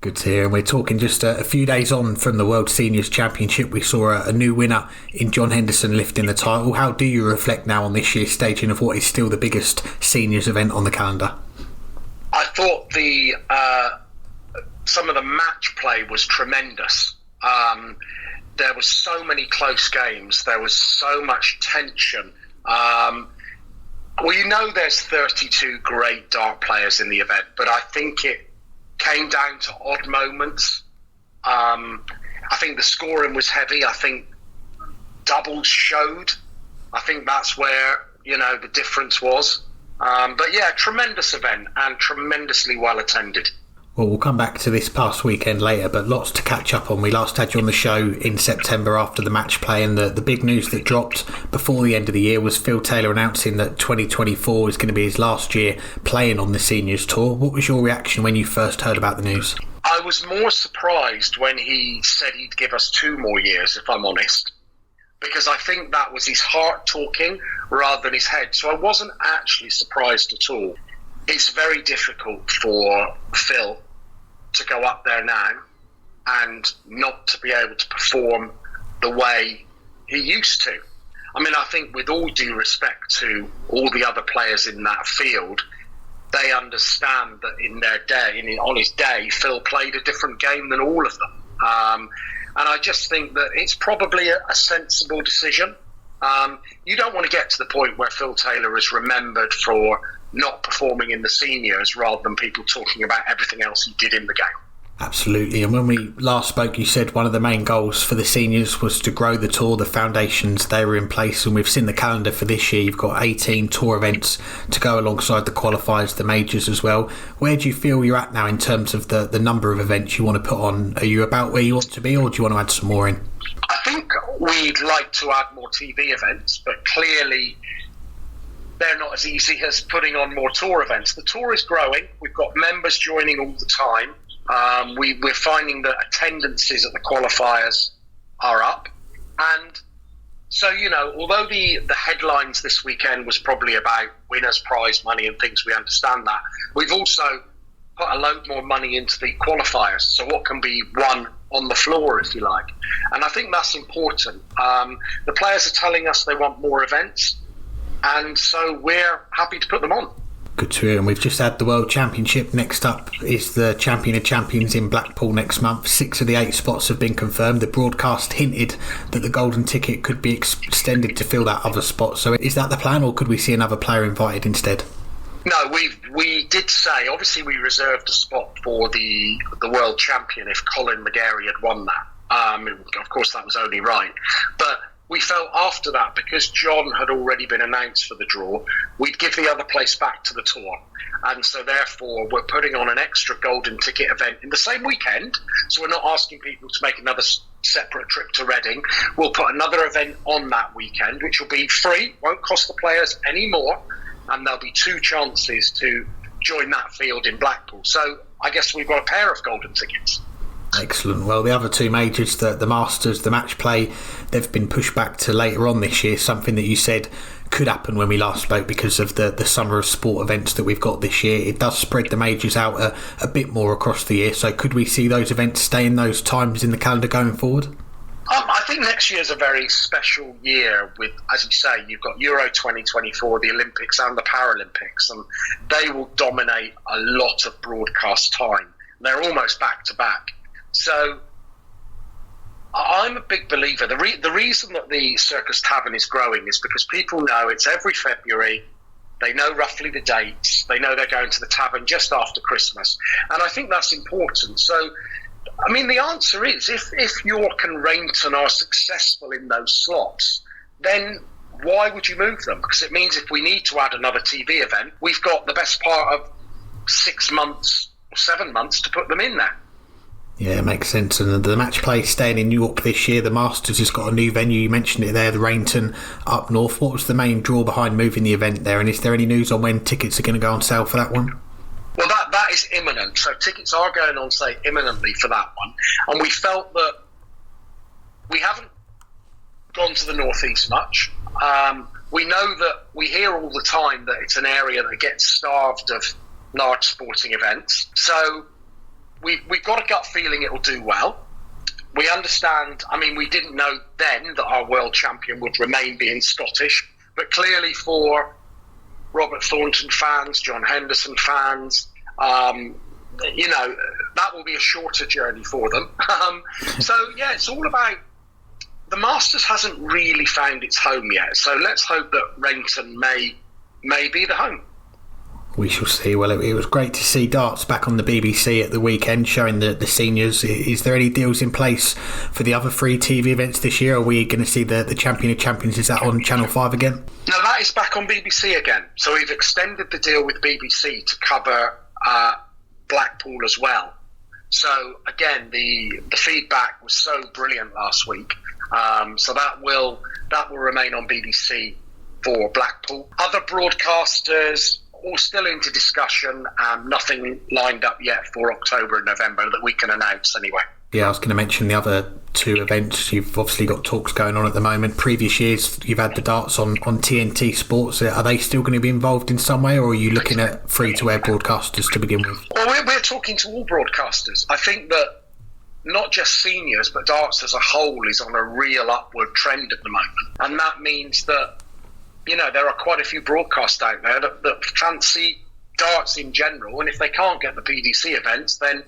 [SPEAKER 4] Good to hear. And we're talking just a few days on from the World Seniors Championship. We saw a new winner in John Henderson lifting the title. How do you reflect now on this year's staging of what is still the biggest seniors event on the calendar?
[SPEAKER 7] I thought some of the match play was tremendous. There was so many close games. There was so much tension. There's 32 great dart players in the event, but I think it came down to odd moments. I think the scoring was heavy. I think doubles showed. I think that's where, the difference was. But yeah, tremendous event and tremendously well attended.
[SPEAKER 4] Well, we'll come back to this past weekend later, but lots to catch up on. We last had you on the show in September after the match play, and the big news that dropped before the end of the year was Phil Taylor announcing that 2024 is going to be his last year playing on the Seniors Tour. What was your reaction when you first heard about the news?
[SPEAKER 7] I was more surprised when he said he'd give us 2 more years, if I'm honest, because I think that was his heart talking rather than his head. So I wasn't actually surprised at all. It's very difficult for Phil to go up there now and not to be able to perform the way he used to. I mean, I think with all due respect to all the other players in that field, they understand that in their day, on his day, Phil played a different game than all of them. And I just think that it's probably a sensible decision. You don't want to get to the point where Phil Taylor is remembered for not performing in the seniors rather than people talking about everything else he did in the game.
[SPEAKER 4] Absolutely. And when we last spoke, you said one of the main goals for the seniors was to grow the tour, the foundations, they were in place, and we've seen the calendar for this year. You've got 18 tour events to go alongside the qualifiers, the majors as well. Where do you feel you're at now in terms of the number of events you want to put on? Are you about where you want to be, or do you want to add some more in?
[SPEAKER 7] I think we'd like to add more TV events, but clearly they're not as easy as putting on more tour events. The tour is growing. We've got members joining all the time. We're finding that attendances at the qualifiers are up. And so, although the headlines this weekend was probably about winners' prize money and things, we understand that. We've also put a load more money into the qualifiers, so what can be won on the floor, if you like. And I think that's important. The players are telling us they want more events, and so we're happy to put them on.
[SPEAKER 4] Good to hear. And we've just had the World Championship. Next up is the Champion of Champions in Blackpool next month. 6 of the 8 spots have been confirmed. The broadcast hinted that the golden ticket could be extended to fill that other spot. So is that the plan, or could we see another player invited instead?
[SPEAKER 7] No, we did say, obviously we reserved a spot for the World Champion if Colin McGarry had won that. Of course, that was only right. But we felt after that, because John had already been announced for the draw, we'd give the other place back to the tour. And so therefore, we're putting on an extra golden ticket event in the same weekend. So we're not asking people to make another separate trip to Reading. We'll put another event on that weekend, which will be free, won't cost the players any more. And there'll be 2 chances to join that field in Blackpool. So I guess we've got a pair of golden tickets.
[SPEAKER 4] Excellent. Well, the other 2 majors, the Masters, the match play, they've been pushed back to later on this year, something that you said could happen when we last spoke because of the summer of sport events that we've got this year. It does spread the majors out a bit more across the year, so could we see those events stay in those times in the calendar going forward?
[SPEAKER 7] I think next year's a very special year with, as you say, you've got Euro 2024, the Olympics and the Paralympics, and they will dominate a lot of broadcast time. They're almost back to back. So I'm a big believer. The reason that the Circus Tavern is growing is because people know it's every February. They know roughly the dates. They know they're going to the tavern just after Christmas. And I think that's important. So, I mean, the answer is if York and Rainton are successful in those slots, then why would you move them? Because it means if we need to add another TV event, we've got the best part of 6 months or 7 months to put them in there.
[SPEAKER 4] Yeah, it makes sense. And the match play staying in York this year, the Masters has got a new venue. You mentioned it there, the Rainton up north. What was the main draw behind moving the event there? And is there any news on when tickets are going to go on sale for that one?
[SPEAKER 7] Well, that is imminent. So tickets are going on sale imminently for that one. And we felt that we haven't gone to the northeast much. We know that we hear all the time that it's an area that gets starved of large sporting events. So we've got a gut feeling it will do well. We understand, I mean, we didn't know then that our world champion would remain being Scottish, but clearly for Robert Thornton fans, John Henderson fans, that will be a shorter journey for them. So, yeah, it's all about, the Masters hasn't really found its home yet, so let's hope that Rainton may be the home.
[SPEAKER 4] We shall see. Well, it was great to see darts back on the BBC at the weekend, showing the seniors. Is there any deals in place for the other 3 TV events this year? Are we going to see the Champion of Champions? Is that on Channel 5 again?
[SPEAKER 7] No, that is back on BBC again. So we've extended the deal with BBC to cover Blackpool as well. So again, the feedback was so brilliant last week. So that will remain on BBC for Blackpool. Other broadcasters, all still into discussion, nothing lined up yet for October and November that we can announce anyway.
[SPEAKER 4] Yeah, I was going to mention the other 2 events. You've obviously got talks going on at the moment. Previous years, you've had the darts on TNT Sports. Are they still going to be involved in some way, or are you looking at free-to-air broadcasters to begin with?
[SPEAKER 7] Well, we're talking to all broadcasters. I think that not just seniors, but darts as a whole is on a real upward trend at the moment. And that means that there are quite a few broadcasts out there that fancy darts in general, and if they can't get the PDC events, then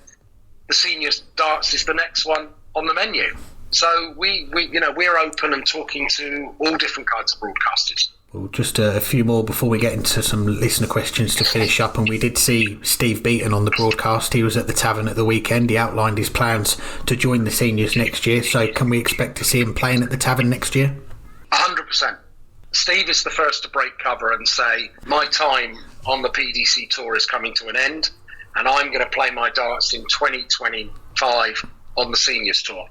[SPEAKER 7] the seniors darts is the next one on the menu. So we're open and talking to all different kinds of broadcasters.
[SPEAKER 4] Well, just a few more before we get into some listener questions to finish up. And we did see Steve Beaton on the broadcast. He was at the Tavern at the weekend. He outlined his plans to join the seniors next year. So can we expect to see him playing at the Tavern next year?
[SPEAKER 7] 100%. Steve is the first to break cover and say, my time on the PDC Tour is coming to an end, and I'm going to play my darts in 2025 on the Seniors Tour.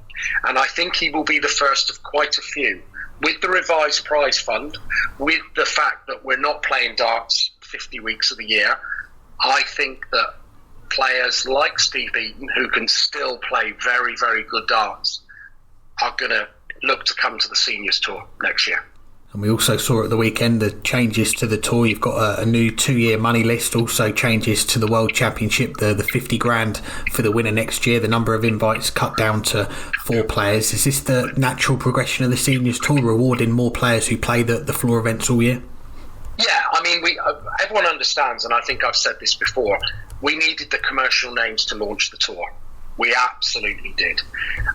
[SPEAKER 7] And I think he will be the first of quite a few. With the revised prize fund, with the fact that we're not playing darts 50 weeks of the year, I think that players like Steve Beaton, who can still play very, very good darts, are going to look to come to the Seniors Tour next year.
[SPEAKER 4] And we also saw at the weekend the changes to the tour. You've got a new 2-year money list, also changes to the World Championship, the 50 grand for the winner next year, the number of invites cut down to 4 players. Is this the natural progression of the Seniors Tour, rewarding more players who play the floor events all year?
[SPEAKER 7] Yeah, I mean, everyone understands, and I think I've said this before, we needed the commercial names to launch the tour. We absolutely did.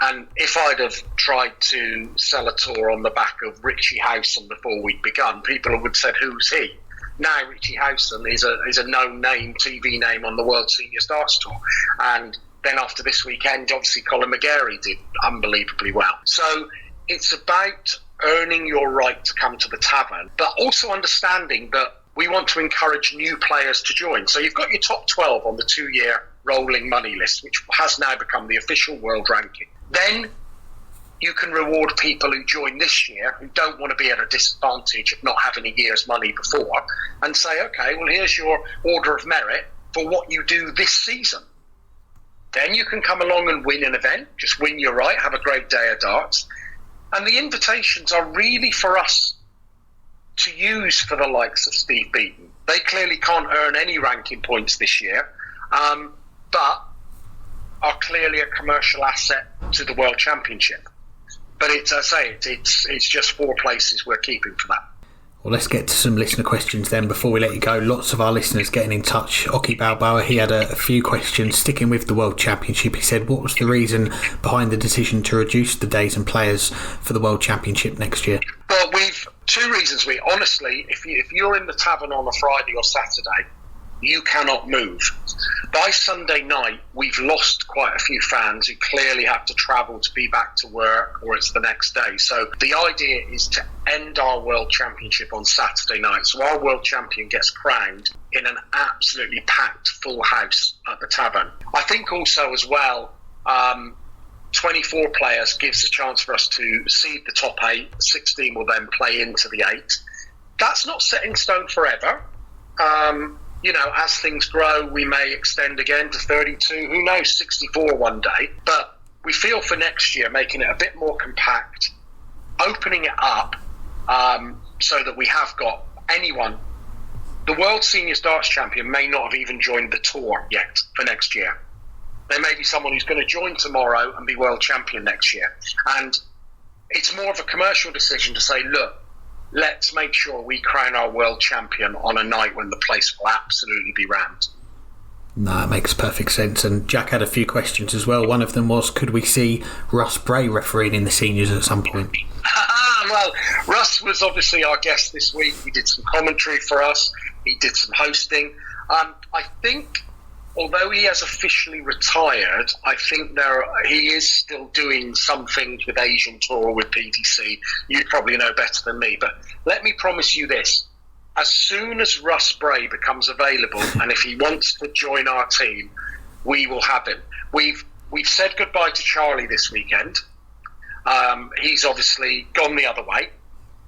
[SPEAKER 7] And if I'd have tried to sell a tour on the back of Richie Howson before we'd begun, people would have said, who's he? Now Richie Howson is a known name, TV name on the World Seniors Darts Tour. And then after this weekend, obviously Colin McGarry did unbelievably well. So it's about earning your right to come to the Tavern, but also understanding that we want to encourage new players to join. So you've got your top 12 on the 2-year rolling money list, which has now become the official world ranking. Then you can reward people who join this year who don't want to be at a disadvantage of not having a year's money before, and say, okay, well, here's your order of merit for what you do this season. Then you can come along and win an event, just win your right, have a great day of darts. And the invitations are really for us to use for the likes of Steve Beaton. They clearly can't earn any ranking points this year, but are clearly a commercial asset to the World Championship. But it's just 4 places we're keeping for that.
[SPEAKER 4] Well, let's get to some listener questions then before we let you go. Lots of our listeners getting in touch. Oki Balboa, he had a few questions. Sticking with the World Championship, he said, what was the reason behind the decision to reduce the days and players for the World Championship next year?
[SPEAKER 7] Well, we've 2 reasons. Honestly, if you're in the Tavern on a Friday or Saturday, you cannot move. By Sunday night, we've lost quite a few fans who clearly have to travel to be back to work, or it's the next day. So the idea is to end our World Championship on Saturday night. So our World Champion gets crowned in an absolutely packed full house at the Tavern. I think also as well, 24 players gives a chance for us to seed the top 8. 16 will then play into the 8. That's not set in stone forever. As things grow, we may extend again to 32, who knows, 64 one day. But we feel for next year, making it a bit more compact, opening it up so that we have got anyone. The World Seniors Darts Champion may not have even joined the tour yet for next year. There may be someone who's going to join tomorrow and be World Champion next year. And it's more of a commercial decision to say, look, let's make sure we crown our World Champion on a night when the place will absolutely be rammed.
[SPEAKER 4] No, it makes perfect sense. And Jack had a few questions as well. One of them was, could we see Russ Bray refereeing in the seniors at some point?
[SPEAKER 7] Well, Russ was obviously our guest this week. He did some commentary for us. He did some hosting. I think, although he has officially retired, I think he is still doing some things with Asian Tour, with PDC. You probably know better than me. But let me promise you this. As soon as Russ Bray becomes available, and if he wants to join our team, we will have him. We've said goodbye to Charlie this weekend. He's obviously gone the other way.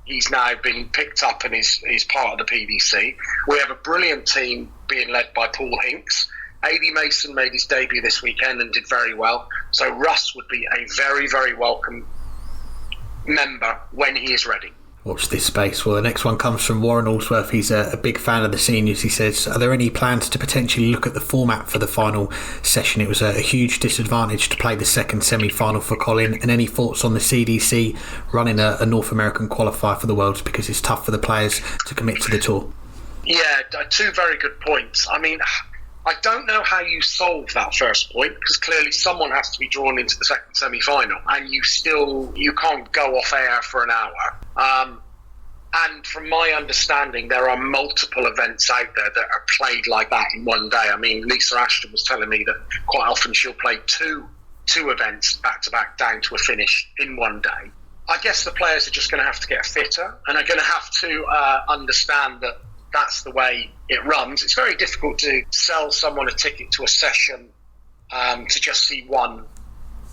[SPEAKER 7] He's now been picked up and is part of the PDC. We have a brilliant team being led by Paul Hinks. A.D. Mason made his debut this weekend and did very well. So Russ would be a very, very welcome member when he is ready.
[SPEAKER 4] Watch this space. Well, the next one comes from Warren Allsworth. He's a big fan of the seniors. He says, are there any plans to potentially look at the format for the final session? It was a huge disadvantage to play the second semi-final for Colin. And any thoughts on the CDC running a North American qualifier for the Worlds, because it's tough for the players to commit to the tour?
[SPEAKER 7] Yeah, 2 very good points. I mean, I don't know how you solve that first point, because clearly someone has to be drawn into the second semi-final, and you can't go off air for an hour. And from my understanding, there are multiple events out there that are played like that in one day. I mean, Lisa Ashton was telling me that quite often she'll play two events back-to-back down to a finish in one day. I guess the players are just going to have to get fitter, and are going to have to understand that that's the way it runs. It's very difficult to sell someone a ticket to a session to just see one.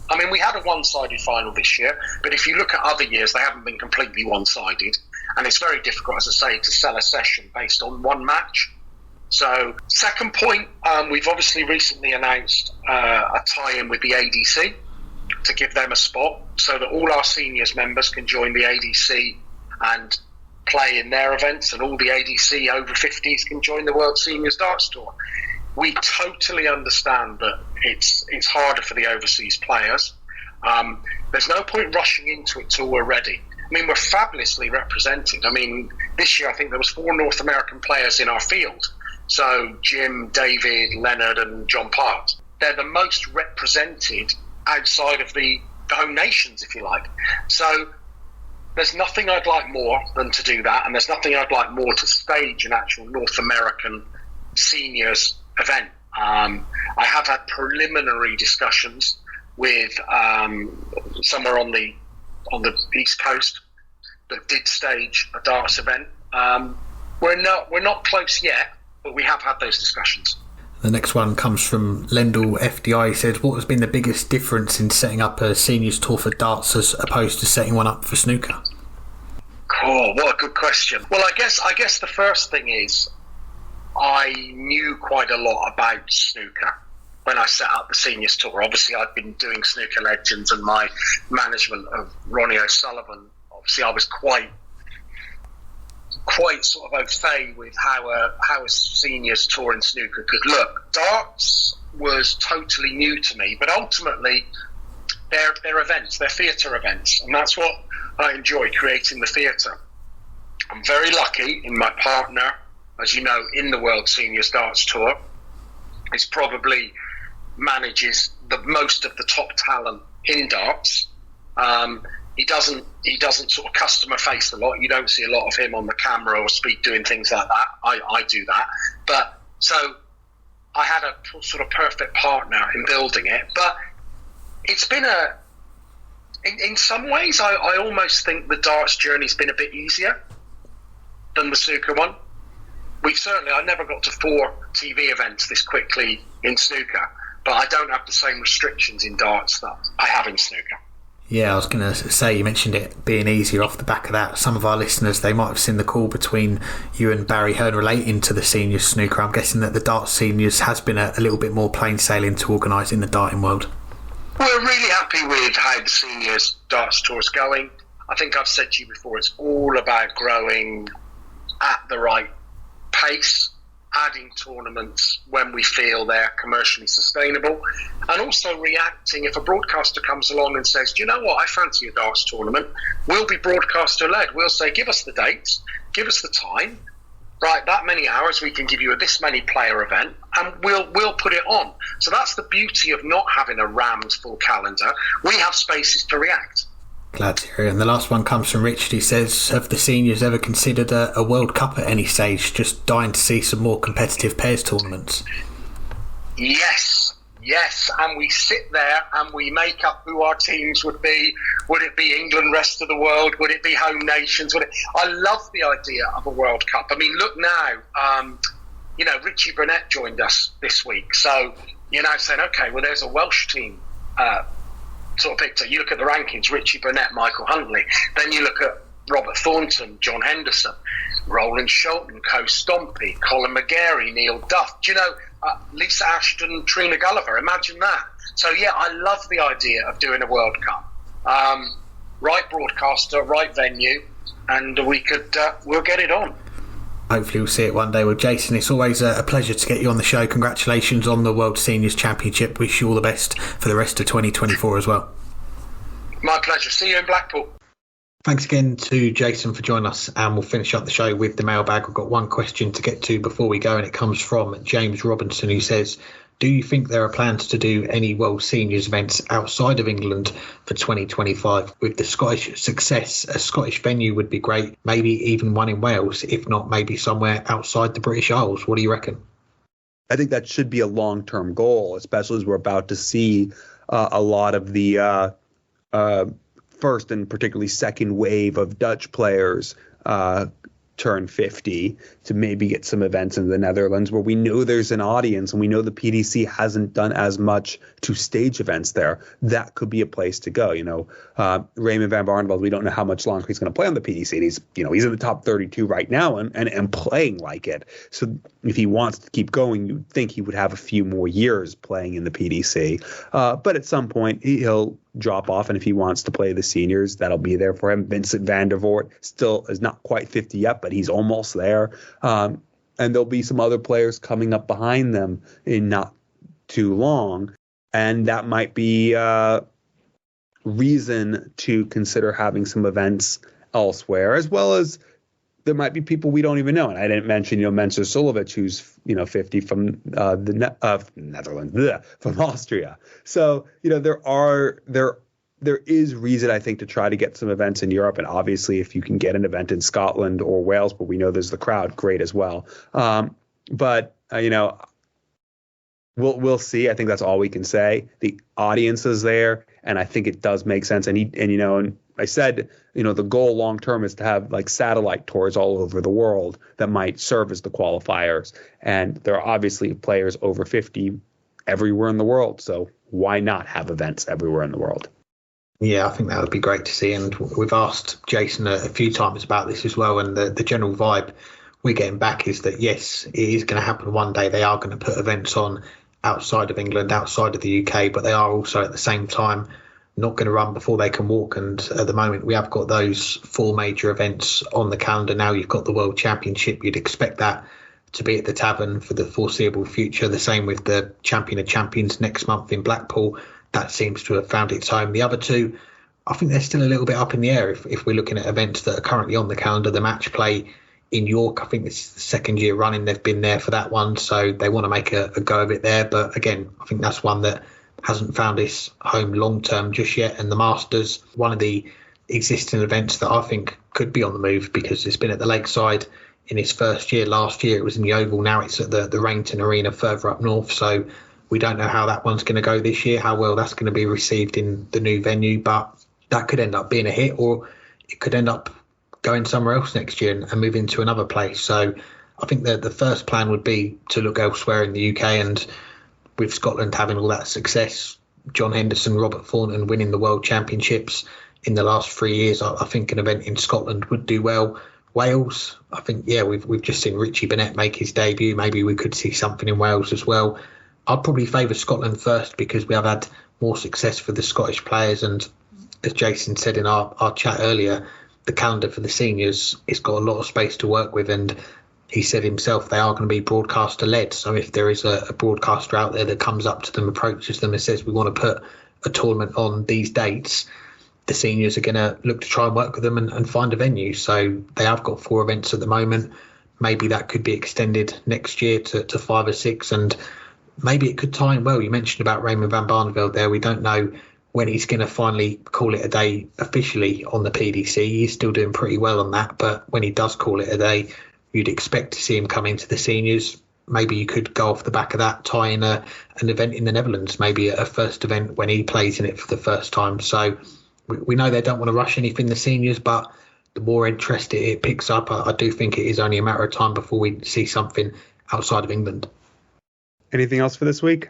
[SPEAKER 7] I mean, we had a one-sided final this year, but if you look at other years, they haven't been completely one-sided. And it's very difficult, as I say, to sell a session based on one match. So, second point, we've obviously recently announced a tie-in with the ADC to give them a spot, so that all our seniors members can join the ADC and play in their events, and all the ADC over 50s can join the World Seniors Darts Tour. We totally understand that it's harder for the overseas players. There's no point rushing into it till we're ready. I mean, we're fabulously represented. I mean, this year I think there was 4 North American players in our field. So Jim, David, Leonard and John Part. They're the most represented outside of the home nations, if you like. So there's nothing I'd like more than to do that, and there's nothing I'd like more to stage an actual North American seniors event. I have had preliminary discussions with somewhere on the East Coast that did stage a darts event. We're not close yet, but we have had those discussions.
[SPEAKER 4] The next one comes from Lendl FDI. He said, what has been the biggest difference in setting up a seniors tour for darts as opposed to setting one up for snooker?
[SPEAKER 7] Oh, what a good question. Well, I guess the first thing is I knew quite a lot about snooker when I set up the seniors tour. Obviously, I'd been doing Snooker Legends and my management of Ronnie O'Sullivan. Obviously, I was quite sort of au fait with how a seniors tour in snooker could look. Darts was totally new to me, but ultimately they're events, they're theatre events, and that's what I enjoy, creating the theatre. I'm very lucky in my partner, as you know, in the World Seniors Darts Tour. Is probably manages the most of the top talent in darts. He doesn't sort of customer face a lot. You don't see a lot of him on the camera or speak doing things like that. I do that. But so I had a sort of perfect partner in building it. But it's been in some ways, I almost think the darts journey's been a bit easier than the snooker one. I never got to 4 TV events this quickly in snooker, but I don't have the same restrictions in darts that I have in snooker.
[SPEAKER 4] Yeah, I was going to say, you mentioned it being easier off the back of that. Some of our listeners, they might have seen the call between you and Barry Hearn relating to the seniors snooker. I'm guessing that the darts seniors has been a little bit more plain sailing to organise in the darting world.
[SPEAKER 7] We're really happy with how the seniors darts tour is going. I think I've said to you before, it's all about growing at the right pace, adding tournaments when we feel they're commercially sustainable, and also reacting if a broadcaster comes along and says, do you know what, I fancy a darts tournament. We'll be broadcaster led. We'll say, give us the dates, give us the time, right, that many hours, we can give you a this many player event, and we'll put it on. So that's the beauty of not having a rammed full calendar. We have spaces to react.
[SPEAKER 4] Glad to hear it. And the last one comes from Richard. He says, have the seniors ever considered a World Cup at any stage? Just dying to see some more competitive pairs tournaments.
[SPEAKER 7] Yes, and we sit there and we make up who our teams would be. Would it be England, rest of the world? Would it be home nations? I love the idea of a World Cup. I mean, look now, Richie Burnett joined us this week. So you're now saying, okay, well, there's a Welsh team sort of picked up. You look at the rankings, Richie Burnett, Michael Huntley. Then you look at Robert Thornton, John Henderson, Roland Shelton, Co Stompy, Colin McGarry, Neil Duff. Do you know, Lisa Ashton, Trina Gulliver? Imagine that. So yeah, I love the idea of doing a World Cup. Right broadcaster, right venue, and we'll get it on.
[SPEAKER 4] Hopefully we'll see it one day. Well, Jason, it's always a pleasure to get you on the show. Congratulations on the World Seniors Championship. Wish you all the best for the rest of 2024 as well.
[SPEAKER 7] My pleasure. See you in Blackpool.
[SPEAKER 2] Thanks again to Jason for joining us, and we'll finish up the show with the mailbag. We've got one question to get to before we go, and it comes from James Robinson, who says, do you think there are plans to do any World Seniors events outside of England for 2025? With the Scottish success, a Scottish venue would be great, maybe even one in Wales, if not maybe somewhere outside the British Isles. What do you reckon?
[SPEAKER 3] I think that should be a long-term goal, especially as we're about to see a lot of the first and particularly second wave of Dutch players turn 50, to maybe get some events in the Netherlands where we know there's an audience and we know the PDC hasn't done as much to stage events there. That could be a place to go. Raymond van Barneveld, we don't know how much longer he's going to play on the PDC. And he's in the top 32 right now and playing like it. So if he wants to keep going, you'd think he would have a few more years playing in the PDC. But at some point he'll drop off, and if he wants to play the seniors, that'll be there for him. Vincent van der Voort still is not quite 50 yet, but he's almost there. And there'll be some other players coming up behind them in not too long, and that might be reason to consider having some events elsewhere, as well as there might be people we don't even know. And I didn't mention, Mensur Suljovic, who's 50 from the Netherlands, from Austria. So there is reason, I think, to try to get some events in Europe. And obviously, if you can get an event in Scotland or Wales, where we know there's the crowd, great as well. But we'll see. I think that's all we can say. The audience is there, and I think it does make sense. And I said, the goal long term is to have like satellite tours all over the world that might serve as the qualifiers. And there are obviously players over 50 everywhere in the world. So why not have events everywhere in the world?
[SPEAKER 2] Yeah, I think that would be great to see. And we've asked Jason a few times about this as well. And the general vibe we're getting back is that, yes, it is going to happen one day. They are going to put events on outside of England, outside of the UK, but they are also at the same time not going to run before they can walk. And at the moment, we have got those 4 major events on the calendar. Now you've got the World Championship. You'd expect that to be at the Tavern for the foreseeable future. The same with the Champion of Champions next month in Blackpool. That seems to have found its home. The other two, I think they're still a little bit up in the air if we're looking at events that are currently on the calendar. The match play in York, I think this is the second year running they've been there for that one, so they want to make a go of it there. But again, I think that's one that hasn't found its home long term just yet. And the Masters, one of the existing events that I think could be on the move, because it's been at the Lakeside in its first year. Last year it was in the Oval, now it's at the Rainton Arena further up north. So we don't know how that one's going to go this year, how well that's going to be received in the new venue, but that could end up being a hit, or it could end up going somewhere else next year and move into another place. So I think that the first plan would be to look elsewhere in the UK, and with Scotland having all that success, John Henderson, Robert Thornton winning the World Championships in the last 3 years, I think an event in Scotland would do well. Wales, I think, we've just seen Richie Burnett make his debut. Maybe we could see something in Wales as well. I'd probably favour Scotland first, because we have had more success for the Scottish players. And as Jason said in our chat earlier, the calendar for the seniors, it's got a lot of space to work with. And he said himself they are going to be broadcaster led. So if there is a broadcaster out there that comes up to them, approaches them and says, we want to put a tournament on these dates, the seniors are going to look to try and work with them and find a venue. So they have got 4 events at the moment. Maybe that could be extended next year to 5 or 6. And maybe it could tie in well. You mentioned about Raymond van Barneveld there. We don't know when he's going to finally call it a day officially on the PDC. He's still doing pretty well on that. But when he does call it a day, you'd expect to see him come into the seniors. Maybe you could go off the back of that, tie in an event in the Netherlands, maybe a first event when he plays in it for the first time. So we know they don't want to rush anything, the seniors, but the more interest it picks up, I do think it is only a matter of time before we see something outside of England.
[SPEAKER 3] Anything else for this week?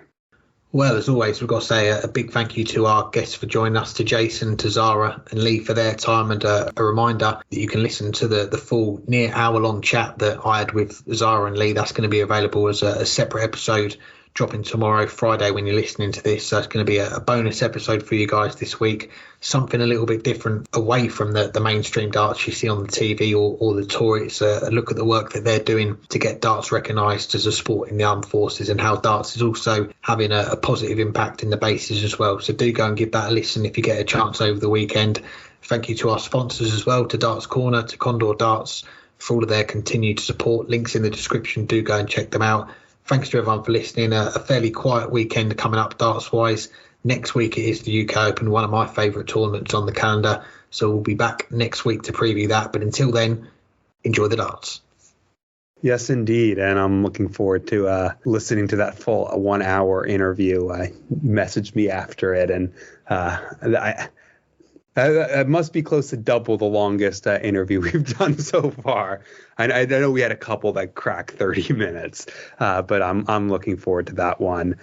[SPEAKER 2] Well, as always, we've got to say a big thank you to our guests for joining us, to Jason, to Zara and Lee for their time, and a reminder that you can listen to the full near hour-long chat that I had with Zara and Lee. That's going to be available as a separate episode, dropping tomorrow, Friday, when you're listening to this. So it's going to be a bonus episode for you guys this week. Something a little bit different, away from the mainstream darts you see on the TV or the tour. It's a look at the work that they're doing to get darts recognised as a sport in the armed forces, and how darts is also having a positive impact in the bases as well. So do go and give that a listen if you get a chance over the weekend. Thank you to our sponsors as well, to Darts Corner, to Condor Darts, for all of their continued support. Links in the description. Do go and check them out. Thanks to everyone for listening. A fairly quiet weekend coming up darts-wise. Next week it is the UK Open, one of my favourite tournaments on the calendar. So we'll be back next week to preview that. But until then, enjoy the darts.
[SPEAKER 3] Yes, indeed. And I'm looking forward to listening to that full 1 hour interview. Messaged me after it, and it must be close to double the longest interview we've done so far. I know we had a couple that cracked 30 minutes, but I'm looking forward to that one.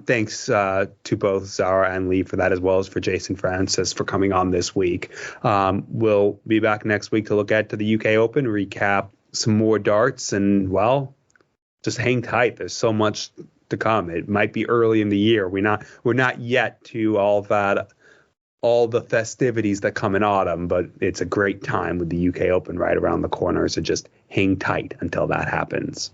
[SPEAKER 3] Thanks to both Zara and Lee for that, as well as for Jason Francis for coming on this week. We'll be back next week to look at the UK Open, recap some more darts, and, well, just hang tight. There's so much to come. It might be early in the year. We're not yet to all the festivities that come in autumn, but it's a great time with the UK Open right around the corner. So just hang tight until that happens.